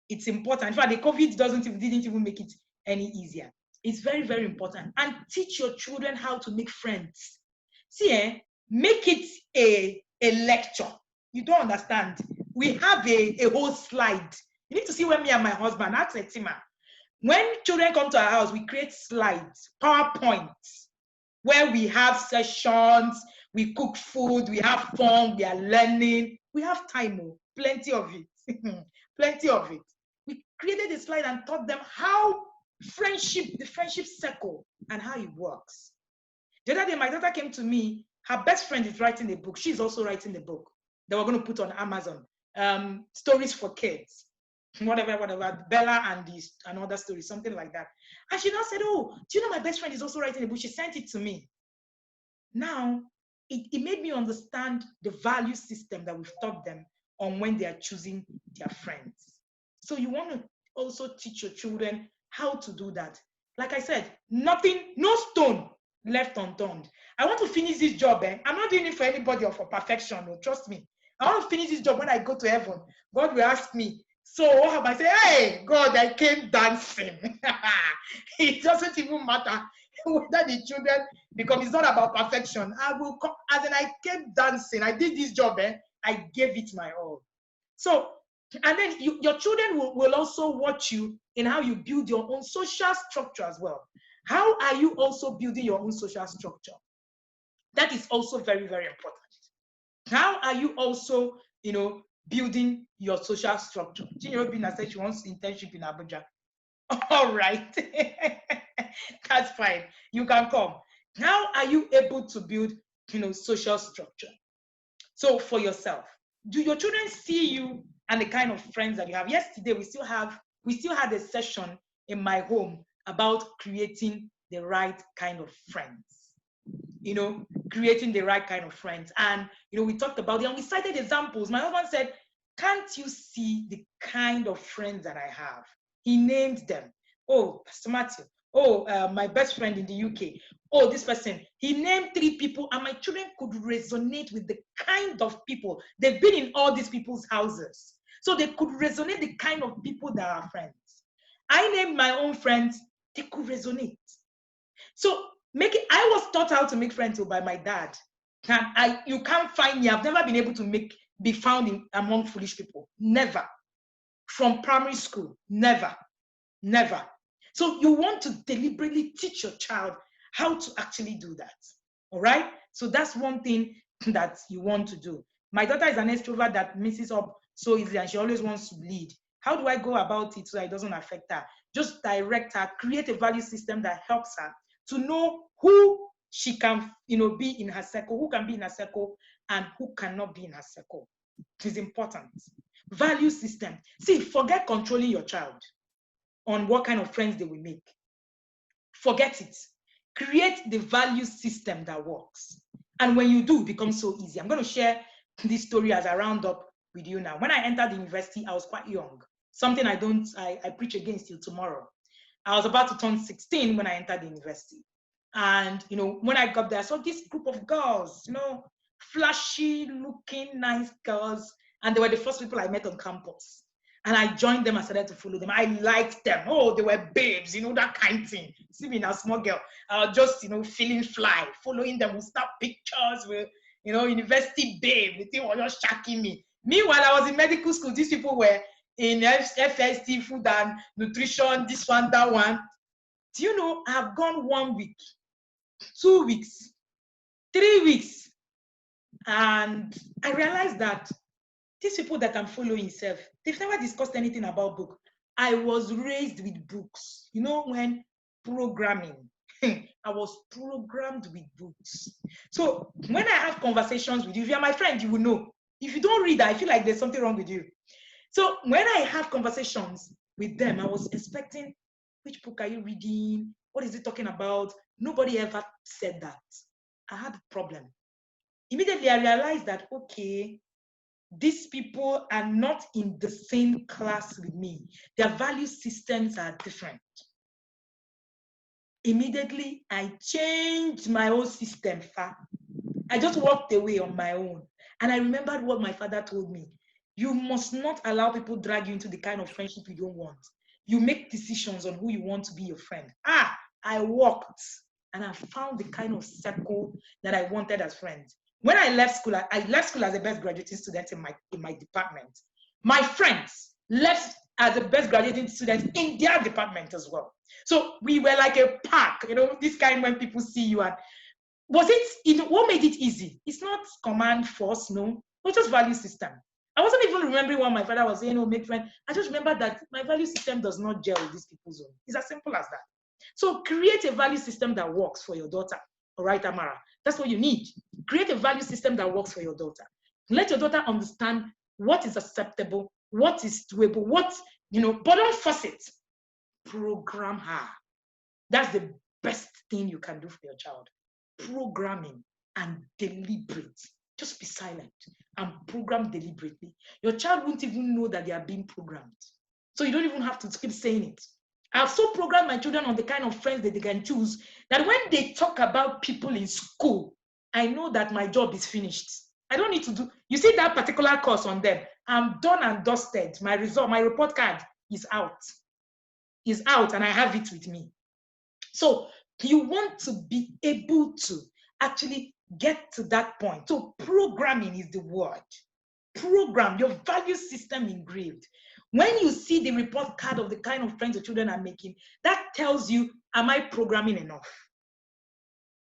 It's important. In fact, the COVID didn't even make it any easier. It's very, very important. And teach your children how to make friends. See, make it a lecture. You don't understand. We have a whole slide. You need to see when me and my husband, ask Etima. When children come to our house, we create slides, PowerPoints, where we have sessions, we cook food, we have fun, we are learning. We have time, plenty of it. Plenty of it. We created a slide and taught them how the friendship circle, and how it works. The other day, my daughter came to me. Her best friend is writing a book. She's also writing a book that we're going to put on Amazon. Stories for kids. Whatever, Bella and another story, something like that. And she now said, oh, do you know my best friend is also writing a book? She sent it to me. Now, it made me understand the value system that we've taught them on when they are choosing their friends. So you want to also teach your children how to do that. Like I said, no stone left unturned. I want to finish this job. I'm not doing it for anybody or for perfection. No, trust me. I want to finish this job. When I go to heaven, God will ask me, so what have I said? Hey, God, I came dancing. It doesn't even matter whether the children, because it's not about perfection. I will come, as in I came dancing. I did this job. I gave it my all. So And then your children will also watch you in how you build your own social structure as well. How are you also building your own social structure? That is also very, very important. How are you also, building your social structure? Chinyobina said she wants internship in Abuja. All right. That's fine. You can come. How are you able to build, social structure? So for yourself, do your children see you and the kind of friends that you have? Yesterday, we still had a session in my home about creating the right kind of friends. Creating the right kind of friends. And, we talked about it and we cited examples. My husband said, can't you see the kind of friends that I have? He named them. Oh, Pastor Matthew. Oh, my best friend in the UK. Oh, this person. He named 3 people and my children could resonate with the kind of people. They've been in all these people's houses. So they could resonate the kind of people that are friends. I named my own friends. They could resonate. So I was taught how to make friends by my dad. You can't find me. I've never been able to be found among foolish people. Never. From primary school. Never. Never. So you want to deliberately teach your child how to actually do that. All right? So that's one thing that you want to do. My daughter is an extrovert that messes up so easily and she always wants to lead. How do I go about it so that it doesn't affect her? Just direct her, create a value system that helps her to know who she can, be in her circle, who can be in her circle, and who cannot be in her circle. It is important. Value system. See, forget controlling your child on what kind of friends they will make. Forget it. Create the value system that works. And when you do, it becomes so easy. I'm going to share this story as I round up with you now. When I entered the university, I was quite young. Something I preach against till tomorrow. I was about to turn 16 when I entered the university. And, when I got there, I saw this group of girls, flashy looking, nice girls. And they were the first people I met on campus. And I joined them and started to follow them. I liked them. Oh, they were babes, that kind of thing. See me now, small girl. I was just, feeling fly, following them. We snap pictures with, university babe. The thing was just shocking me. Meanwhile, I was in medical school. These people were in FST, food and nutrition, this one, that one. Do you know, I've gone 1 week, 2 weeks, 3 weeks. And I realized that these people that I'm following, they've never discussed anything about book. I was raised with books. When programming, I was programmed with books. So when I have conversations with you, if you're my friend, you will know. If you don't read, I feel like there's something wrong with you. So when I have conversations with them, I was expecting, which book are you reading? What is it talking about? Nobody ever said that. I had a problem. Immediately, I realized that, okay, these people are not in the same class with me. Their value systems are different. Immediately, I changed my own system. I just walked away on my own. And I remembered what my father told me. You must not allow people drag you into the kind of friendship you don't want. You make decisions on who you want to be your friend. I walked and I found the kind of circle that I wanted as friends. When I left school as the best graduating student in my department. My friends left as the best graduating students in their department as well. So we were like a pack, this kind when people see you. And what made it easy? It's not command force, no. It was just value system. I wasn't even remembering what my father was saying, make friends. I just remember that my value system does not gel with these people's own. It's as simple as that. So create a value system that works for your daughter. All right, Amara? That's what you need. Create a value system that works for your daughter. Let your daughter understand what is acceptable, what is doable, but don't force it. Program her. That's the best thing you can do for your child. Programming and deliberate. Just be silent and program deliberately. Your child won't even know that they are being programmed. So you don't even have to keep saying it. I've so programmed my children on the kind of friends that they can choose that when they talk about people in school, I know that my job is finished. I don't need to do, you see that particular course on them, I'm done and dusted. My report card is out. And I have it with me. So you want to be able to actually get to that point. So programming is the word. Program, your value system engraved. When you see the report card of the kind of friends the children are making, that tells you, am I programming enough?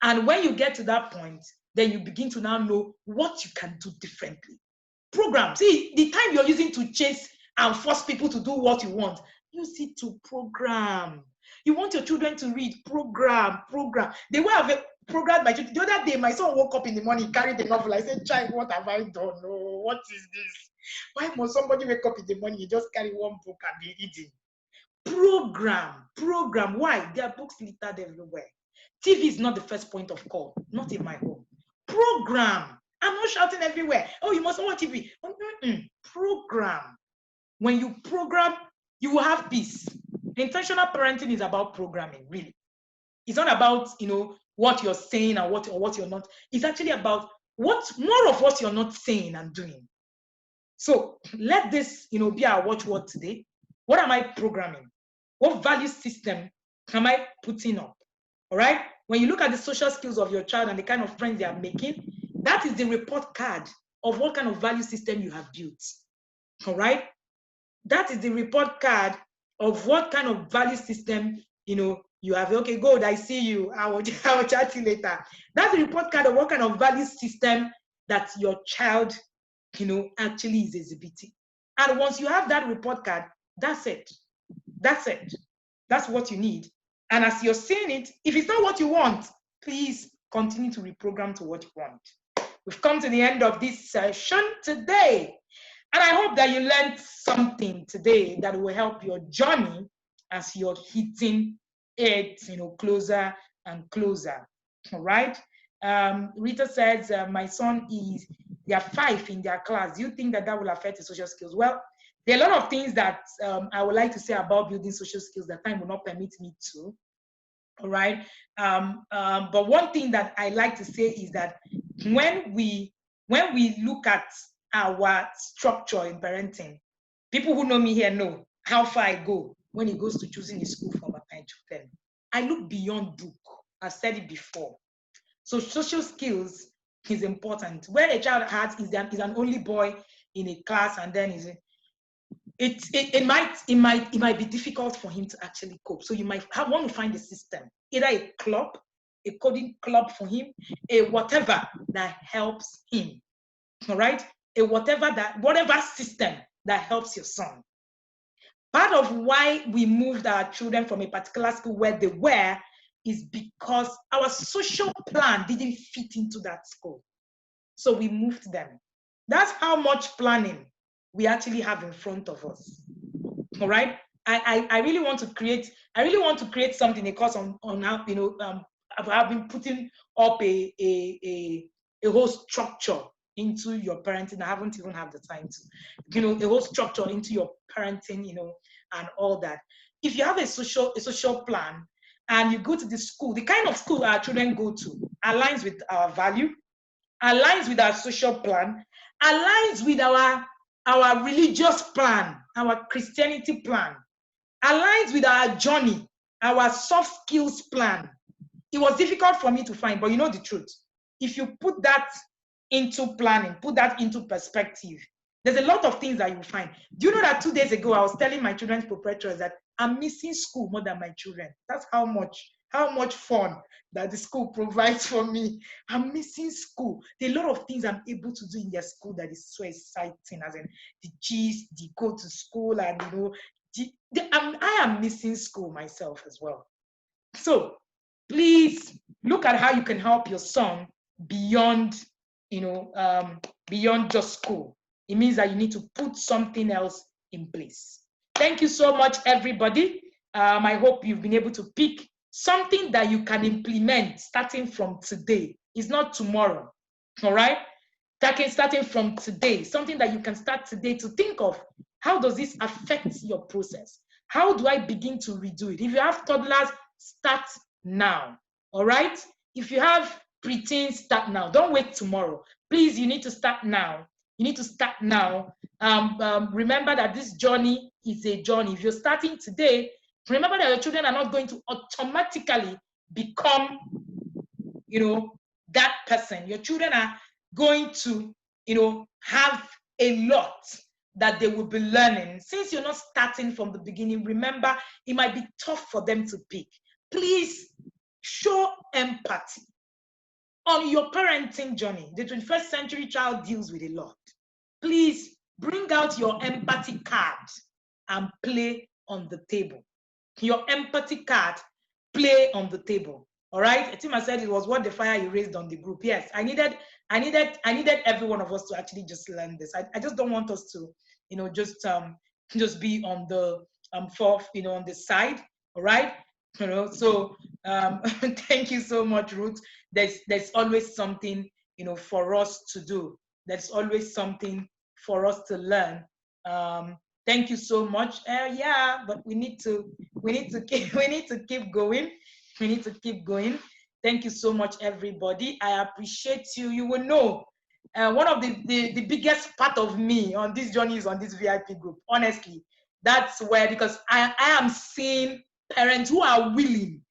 And when you get to that point, then you begin to now know what you can do differently. Program. See, the time you're using to chase and force people to do what you want, use it to program. You want your children to read, program. The way I've programmed my children, the other day, my son woke up in the morning, carried the novel. I said, child, what have I done? No, what is this? Why must somebody wake up in the morning, you just carry one book and be reading? Program. Why? There are books littered everywhere. TV is not the first point of call, not in my home. Program. I'm not shouting everywhere. Oh, you mustn't watch TV. Program. When you program, you will have peace. Intentional parenting is about programming, really. It's not about, what you're saying and what you're not. It's actually about more of what you're not saying and doing. So let this, be our watchword today. What am I programming? What value system am I putting up? All right. When you look at the social skills of your child and the kind of friends they are making, that is the report card of what kind of value system you have built. All right. That is the report card of what kind of value system, you have. Okay, good. I see you. I will chat you later. That's the report card of what kind of value system that your child, actually is exhibiting. And once you have that report card, that's it. That's it. That's what you need. And as you're seeing it, if it's not what you want, please continue to reprogram to what you want. We've come to the end of this session today. And I hope that you learned something today that will help your journey as you're hitting it, closer and closer. All right. Rita says, my son they are 5 in their class. Do you think that will affect his social skills? Well, there are a lot of things that I would like to say about building social skills that time will not permit me to. All right. But one thing that I like to say is that when we look at our structure in parenting, people who know me here know how far I go when it goes to choosing a school for my children. I look beyond book. I've said it before. So social skills is important. Where a child is an only boy in a class, and then it might be difficult for him to actually cope. So you might want to find a system, either a club, a coding club for him, a whatever that helps him. All right, whatever system that helps your son. Part of why we moved our children from a particular school where they were is because our social plan didn't fit into that school. So we moved them. That's how much planning we actually have in front of us. All right. I really want to create something, a course on how, I've been putting up a whole structure into your parenting. I haven't even had the time to, a whole structure into your parenting, and all that. If you have a social plan and you go to the school, the kind of school our children go to aligns with our value, aligns with our social plan, aligns with our religious plan, our Christianity plan, aligns with our journey, our soft skills plan. It was difficult for me to find, but you know the truth. If you put that into planning, put that into perspective, there's a lot of things that you find. Do you know that 2 days ago, I was telling my children's proprietors that I'm missing school more than my children. That's how much fun that the school provides for me. I'm missing school. There are a lot of things I'm able to do in their school that is so exciting, as in the gist, the go to school, and I am missing school myself as well. So please look at how you can help your son beyond just school. It means that you need to put something else in place. Thank you so much, everybody. I hope you've been able to pick something that you can implement starting from today. It's not tomorrow, all right? Starting from today, something that you can start today to think of. How does this affect your process? How do I begin to redo it? If you have toddlers, start now, all right? If you have preteens, start now. Don't wait tomorrow. Please, you need to start now. You need to start now. Remember that this journey is a journey. If you're starting today, remember that your children are not going to automatically become, that person. Your children are going to, have a lot that they will be learning. Since you're not starting from the beginning, remember, it might be tough for them to pick. Please show empathy. On your parenting journey, the 21st century child deals with a lot. Please bring out your empathy card and play on the table. Your empathy card, play on the table. All right. Etima said it was what the fire you raised on the group. Yes, I needed every one of us to actually just learn this. I just don't want us to, just be on the fourth, on the side. All right. So thank you so much, Ruth. There's always something, for us to do. There's always something for us to learn. Thank you so much. Yeah, but we need to keep going. We need to keep going. Thank you so much, everybody. I appreciate you. You will know one of the biggest part of me on this journey is on this VIP group. Honestly, that's where, because I am seeing parents who are willing.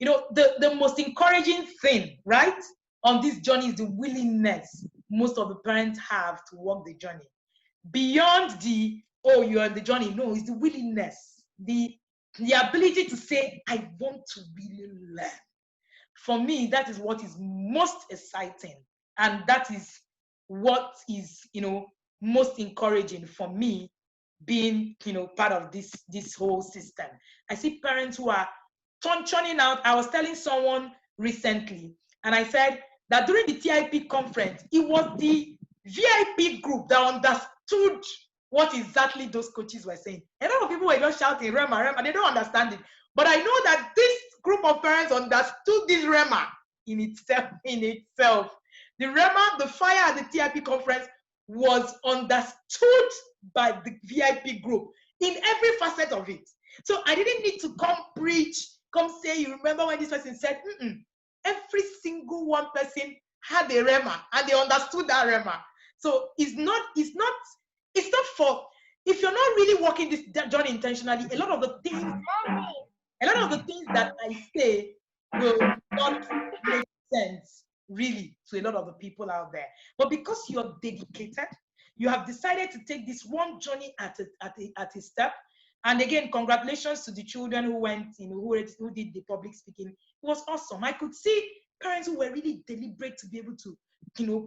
The most encouraging thing, right, on this journey is the willingness most of the parents have to walk the journey. Beyond the, oh, you're on the journey. No, it's the willingness, the ability to say, I want to really learn. For me, that is what is most exciting. And that is what is, most encouraging for me being, part of this whole system. I see parents who are churning out. I was telling someone recently, and I said that during the TIP conference, it was the VIP group that understood what exactly those coaches were saying. A lot of people were just shouting Rema, Rema, they don't understand it. But I know that this group of parents understood this Rema in itself. The Rema, the fire at the TIP conference was understood by the VIP group in every facet of it. So I didn't need to come preach, come say, you remember when this person said, every single one person had a Rema and they understood that Rema. So it's not for, if you're not really walking this journey intentionally, a lot of the things that I say will not make sense really to a lot of the people out there. But because you're dedicated, you have decided to take this one journey at a step. And again, congratulations to the children who went, who did the public speaking. It was awesome. I could see parents who were really deliberate to be able to,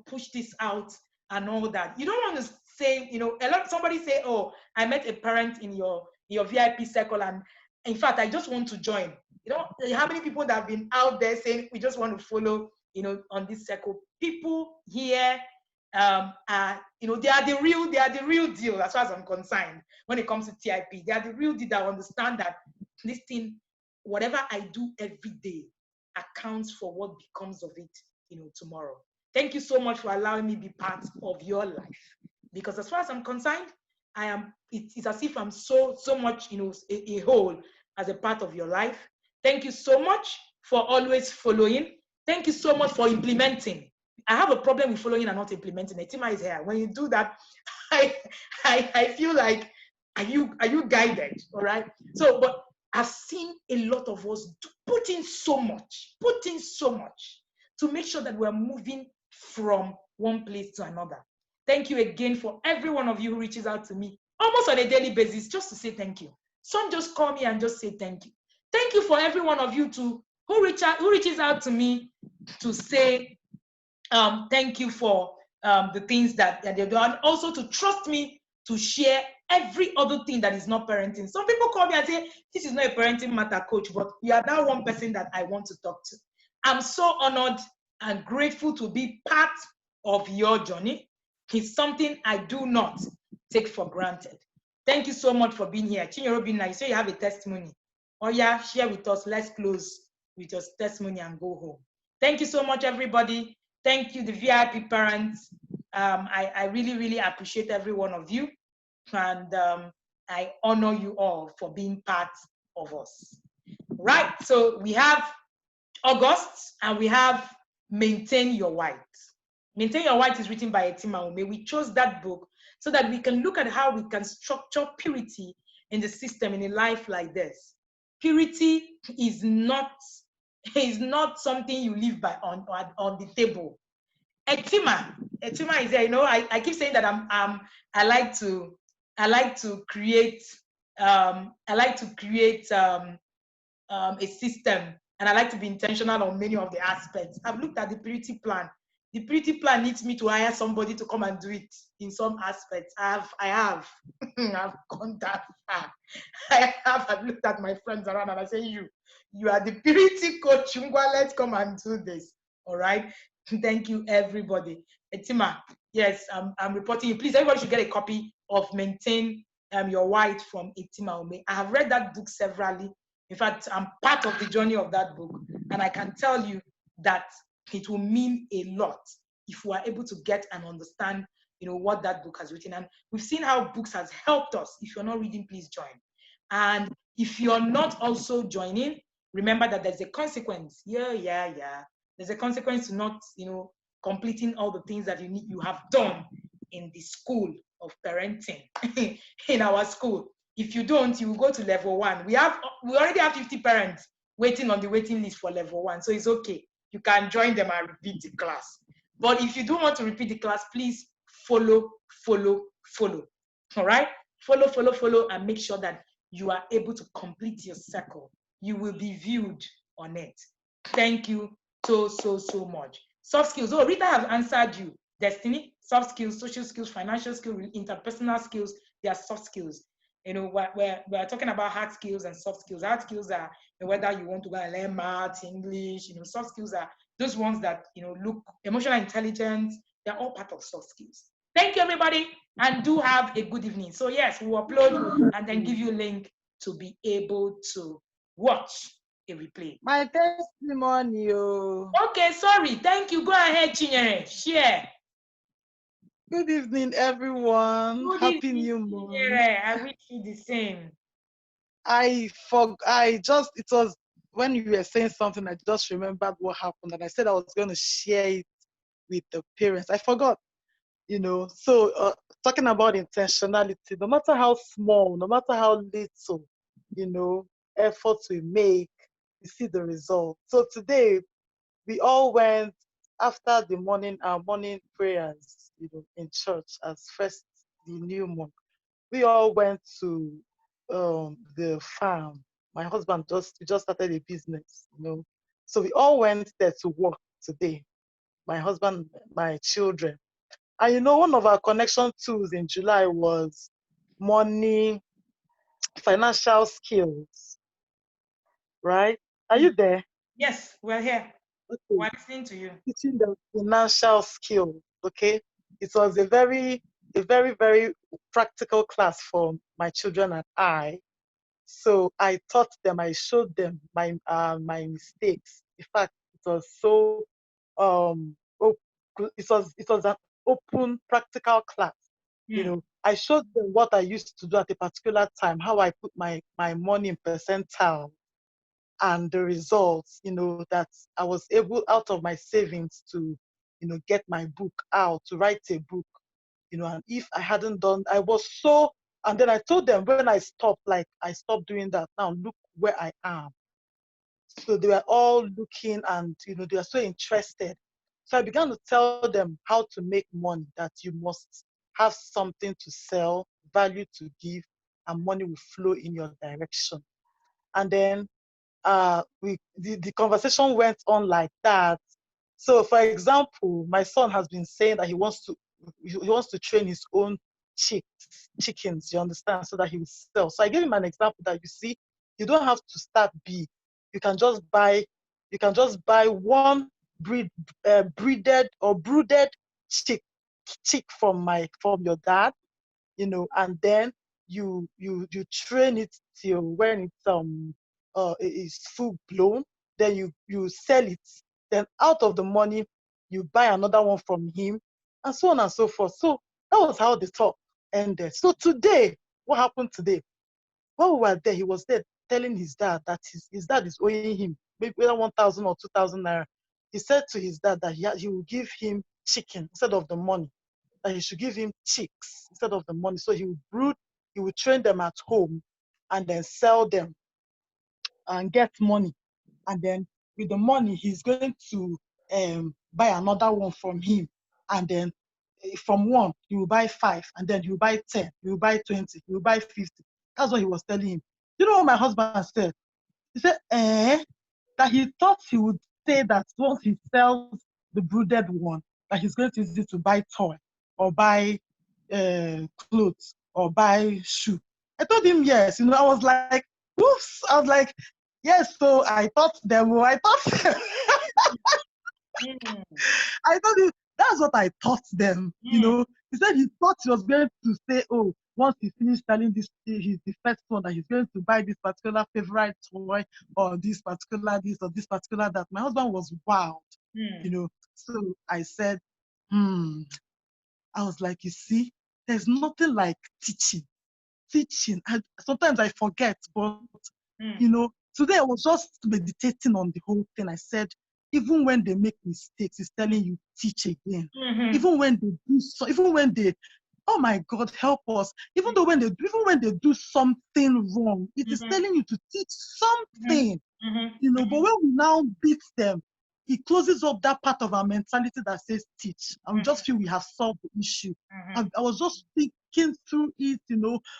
push this out and all that. You don't want to say, somebody say, oh, I met a parent in your VIP circle, and in fact, I just want to join. How many people that have been out there saying, we just want to follow, on this circle? People here, they are the real deal as far as I'm concerned. When it comes to TIP, they are the real deal that understand that this thing, whatever I do every day, accounts for what becomes of it, tomorrow. Thank you so much for allowing me to be part of your life. Because as far as I'm concerned, it's as if I'm so much, a whole as a part of your life. Thank you so much for always following. Thank you so much for implementing. I have a problem with following and not implementing. Etima is here. When you do that, I feel like, are you guided? All right. So, but I've seen a lot of us put in so much to make sure that we're moving from one place to another. Thank you again for every one of you who reaches out to me almost on a daily basis just to say thank you. Some just call me and just say thank you. Thank you for every one of you who reaches out to me to say thank you for the things that they do, and also to trust me to share every other thing that is not parenting. Some people call me and say, this is not a parenting matter, coach, but you are that one person that I want to talk to. I'm so honored and grateful to be part of your journey. It's something I do not take for granted. Thank you so much for being here. Chinyere Obinna, you say you have a testimony. Oh yeah, share with us. Let's close with your testimony and go home. Thank you so much, everybody. Thank you, the VIP parents. I really, really appreciate every one of you. And I honor you all for being part of us. Right, so we have August and we have Maintain Your White. Maintain Your White is written by Etima Ume. We chose that book so that we can look at how we can structure purity in the system in a life like this. Purity is not something you live by on the table. Etima Etima is there. You know, I keep saying that I like to create a system, and I like to be intentional on many of the aspects. I've looked at the purity plan. The purity plan needs me to hire somebody to come and do it in some aspects. I have I've gone that far. I've looked at my friends around and I say, you are the purity coach, Chungwa, let's come and do this. All right. Thank you, everybody. Etima, yes, I'm reporting you. Please, everybody should get a copy of Maintain Your White from Etima Ome. I have read that book severally. In fact, I'm part of the journey of that book, and I can tell you that it will mean a lot if we are able to get and understand, what that book has written. And we've seen how books has helped us. If you're not reading, please join. And if you're not also joining, remember that there's a consequence. Yeah. There's a consequence to not, completing all the things that you have done in the school of parenting in our school. If you don't, you will go to level 1. We already have 50 parents waiting on the waiting list for level 1. So it's okay. You can join them and repeat the class. But if you don't want to repeat the class, please follow. All right? Follow, and make sure that you are able to complete your circle. You will be viewed on it. Thank you so much. Soft skills. Oh, Rita has answered you. Destiny, soft skills, social skills, financial skills, interpersonal skills. They are soft skills. We're talking about hard skills and soft skills. Hard skills are whether you want to go and learn math, English. Soft skills are those ones that look emotional intelligence. They're all part of soft skills. Thank you, everybody, and do have a good evening. So yes, we'll upload and then give you a link to be able to watch a replay. My testimony. Okay, sorry. Thank you. Go ahead, Chinyere. Share. Good evening, everyone. Good Happy evening, New Month. Chinyere. I wish you the same. It was when you were saying something, I just remembered what happened, and I said I was going to share it with the parents. I forgot, So talking about intentionality, no matter how small, no matter how little, efforts we make, we see the result. So today, we all went after the morning prayers, in church as first the new month. We all went to the farm. My husband just started a business, So we all went there to work today. My husband, my children. And one of our connection tools in July was money, financial skills, right? Are you there? Yes, we're here. Okay. We're listening to you. Teaching the financial skills, okay? It was a very, very practical class for my children and I. So I taught them, I showed them my mistakes. In fact, it was so it was an open practical class. I showed them what I used to do at a particular time, how I put my money in percentile, and the results, that I was able out of my savings to, get my book out, to write a book, and if I hadn't done, and then I told them when I stopped doing that, now look where I am. So they were all looking and, they were so interested. So I began to tell them how to make money, that you must have something to sell, value to give, and money will flow in your direction. And then the conversation went on like that. So for example, my son has been saying that he wants to train his own chickens, you understand, so that he will sell. So I gave him an example that you don't have to start big. You can just buy one breeded or brooded chick from your dad, and then you train it till when it's full blown. Then you sell it. Then out of the money, you buy another one from him, and so on and so forth. So that was how the talk ended. So today, what happened today? While we were there, he was there telling his dad that his dad is owing him maybe 1,000 or 2,000 naira. He said to his dad that he will give him chicken instead of the money, that he should give him chicks instead of the money. So he will train them at home and then sell them and get money. And then with the money, he's going to buy another one from him and then from 1, you will buy 5, and then you will buy 10, you will buy 20, you will buy 50. That's what he was telling him. You know what my husband said? He said, that he thought he would say that once he sells the brooded one, that he's going to use it to buy toy or buy clothes or buy shoe. I told him yes. I was like, oops. I was like, yes. So I thought them. I thought I told him that's what I taught them. He said he thought he was going to say, oh, once he finished selling this, the first one, that he's going to buy this particular favorite toy or this particular this or this particular that. My husband was wild, So I said, I was like, you see, there's nothing like teaching. Sometimes I forget, but today I was just meditating on the whole thing. I said, even when they make mistakes, it's telling you teach again. Even when they do so, even when they, oh my God, help us. Even when they do something wrong, it is telling you to teach something. But when we now beat them, it closes up that part of our mentality that says teach. And we just feel we have solved the issue. I was just thinking through it,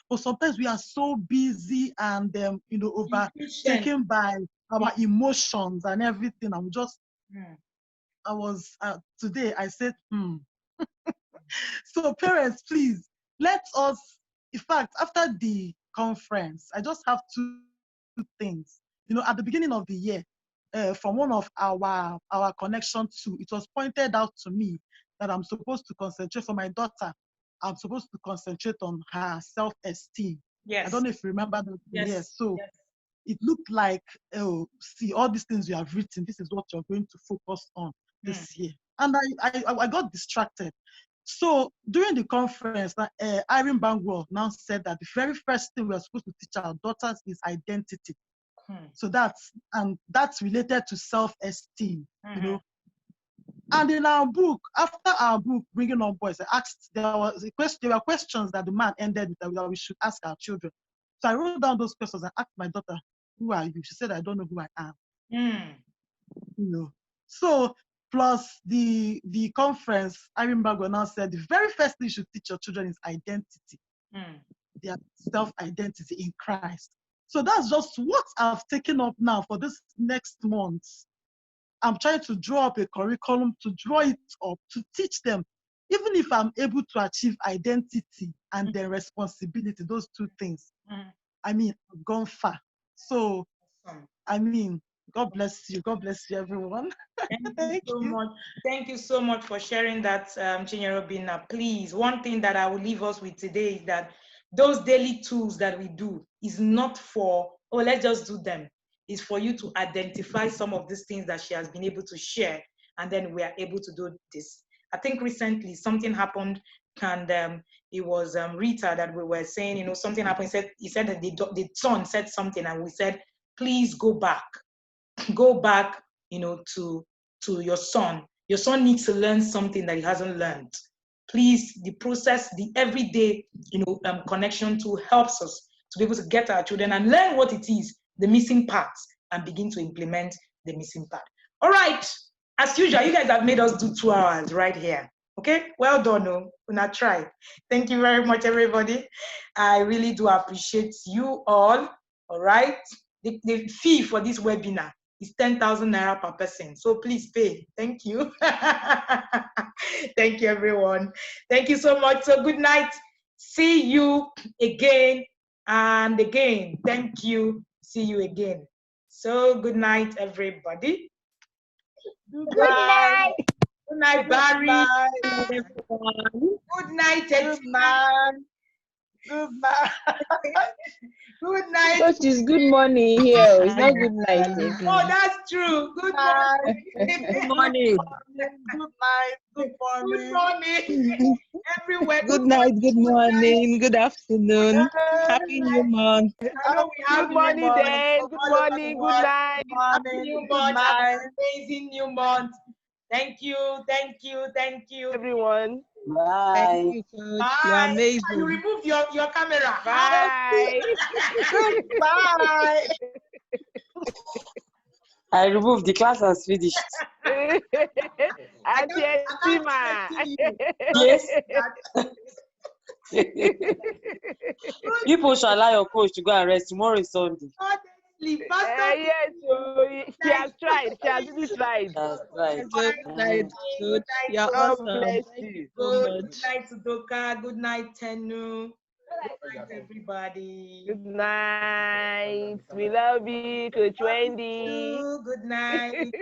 but sometimes we are so busy and overtaken by our emotions and everything. I'm just, today I said, So parents, please, let us, in fact, after the conference, I just have two things. At the beginning of the year, from one of our connection to, it was pointed out to me that I'm supposed to concentrate for my daughter. I'm supposed to concentrate on her self-esteem. Yes. I don't know if you remember that. Yes. So it looked like, oh, see, all these things you have written, this is what you're going to focus on this year. And I got distracted. So during the conference, Irene Bangwell now said that the very first thing we are supposed to teach our daughters is identity. So that's related to self-esteem, And in our book, after our book, Bringing Up Boys, I asked, there were questions that the man ended with that we should ask our children. So I wrote down those questions and asked my daughter, who are you? She said, I don't know who I am. So plus the conference, I remember now said the very first thing you should teach your children is identity, their self-identity in Christ. So that's just what I've taken up now for this next month. I'm trying to draw up a curriculum, to draw it up, to teach them, even if I'm able to achieve identity and then responsibility, those two things. I mean, I've gone far. So, I mean, God bless you. God bless you, everyone. Thank you so much. Thank you so much for sharing that, Chinyere Obinna. Please, one thing that I will leave us with today is that those daily tools that we do is not for, oh, let's just do them. It's for you to identify some of these things that she has been able to share, and then we are able to do this. I think recently something happened, and it was Rita that we were saying, something happened. He said that the son said something, and we said, please go back, to your son. Your son needs to learn something that he hasn't learned. Please, the process, the everyday, connection tool helps us to be able to get our children and learn what it is, the missing parts, and begin to implement the missing part. All right, as usual, you guys have made us do 2 hours right here. Okay, well done, Una try. Thank you very much, everybody. I really do appreciate you all. All right, the fee for this webinar is 10,000 naira per person. So please pay. Thank you. Thank you, everyone. Thank you so much. So good night. See you again and again. Thank you. See you again. So good night, everybody. Good night. Good night, Barry. Good night, Etina. Good night. Good night. Coach, it's good morning here. It's not good night. Oh, that's true. Good morning. Good morning. Good night. Good morning. Good morning. Everywhere. Good night. Good morning. Good afternoon. Happy New Month. Good morning, Dave. Good morning. Good night. Happy New Month. Amazing new month. Thank you. Thank you. Thank you, everyone. Bye. Thank you, Coach. Bye. You're amazing. You remove your camera. Bye. Bye. I removed. The class has finished. Auntie Estima. Yes. People shall allow your coach to go and rest. Tomorrow is Sunday. Honestly, Pastor. Yes, so she has tried. She has really tried. That's right. Good night, Coach. You're God awesome. bless Thank you. you so Good much. night, Sudoka. Good night, Tenu. Good night, everybody. Good night. We love you, Coach Wendy. Good night.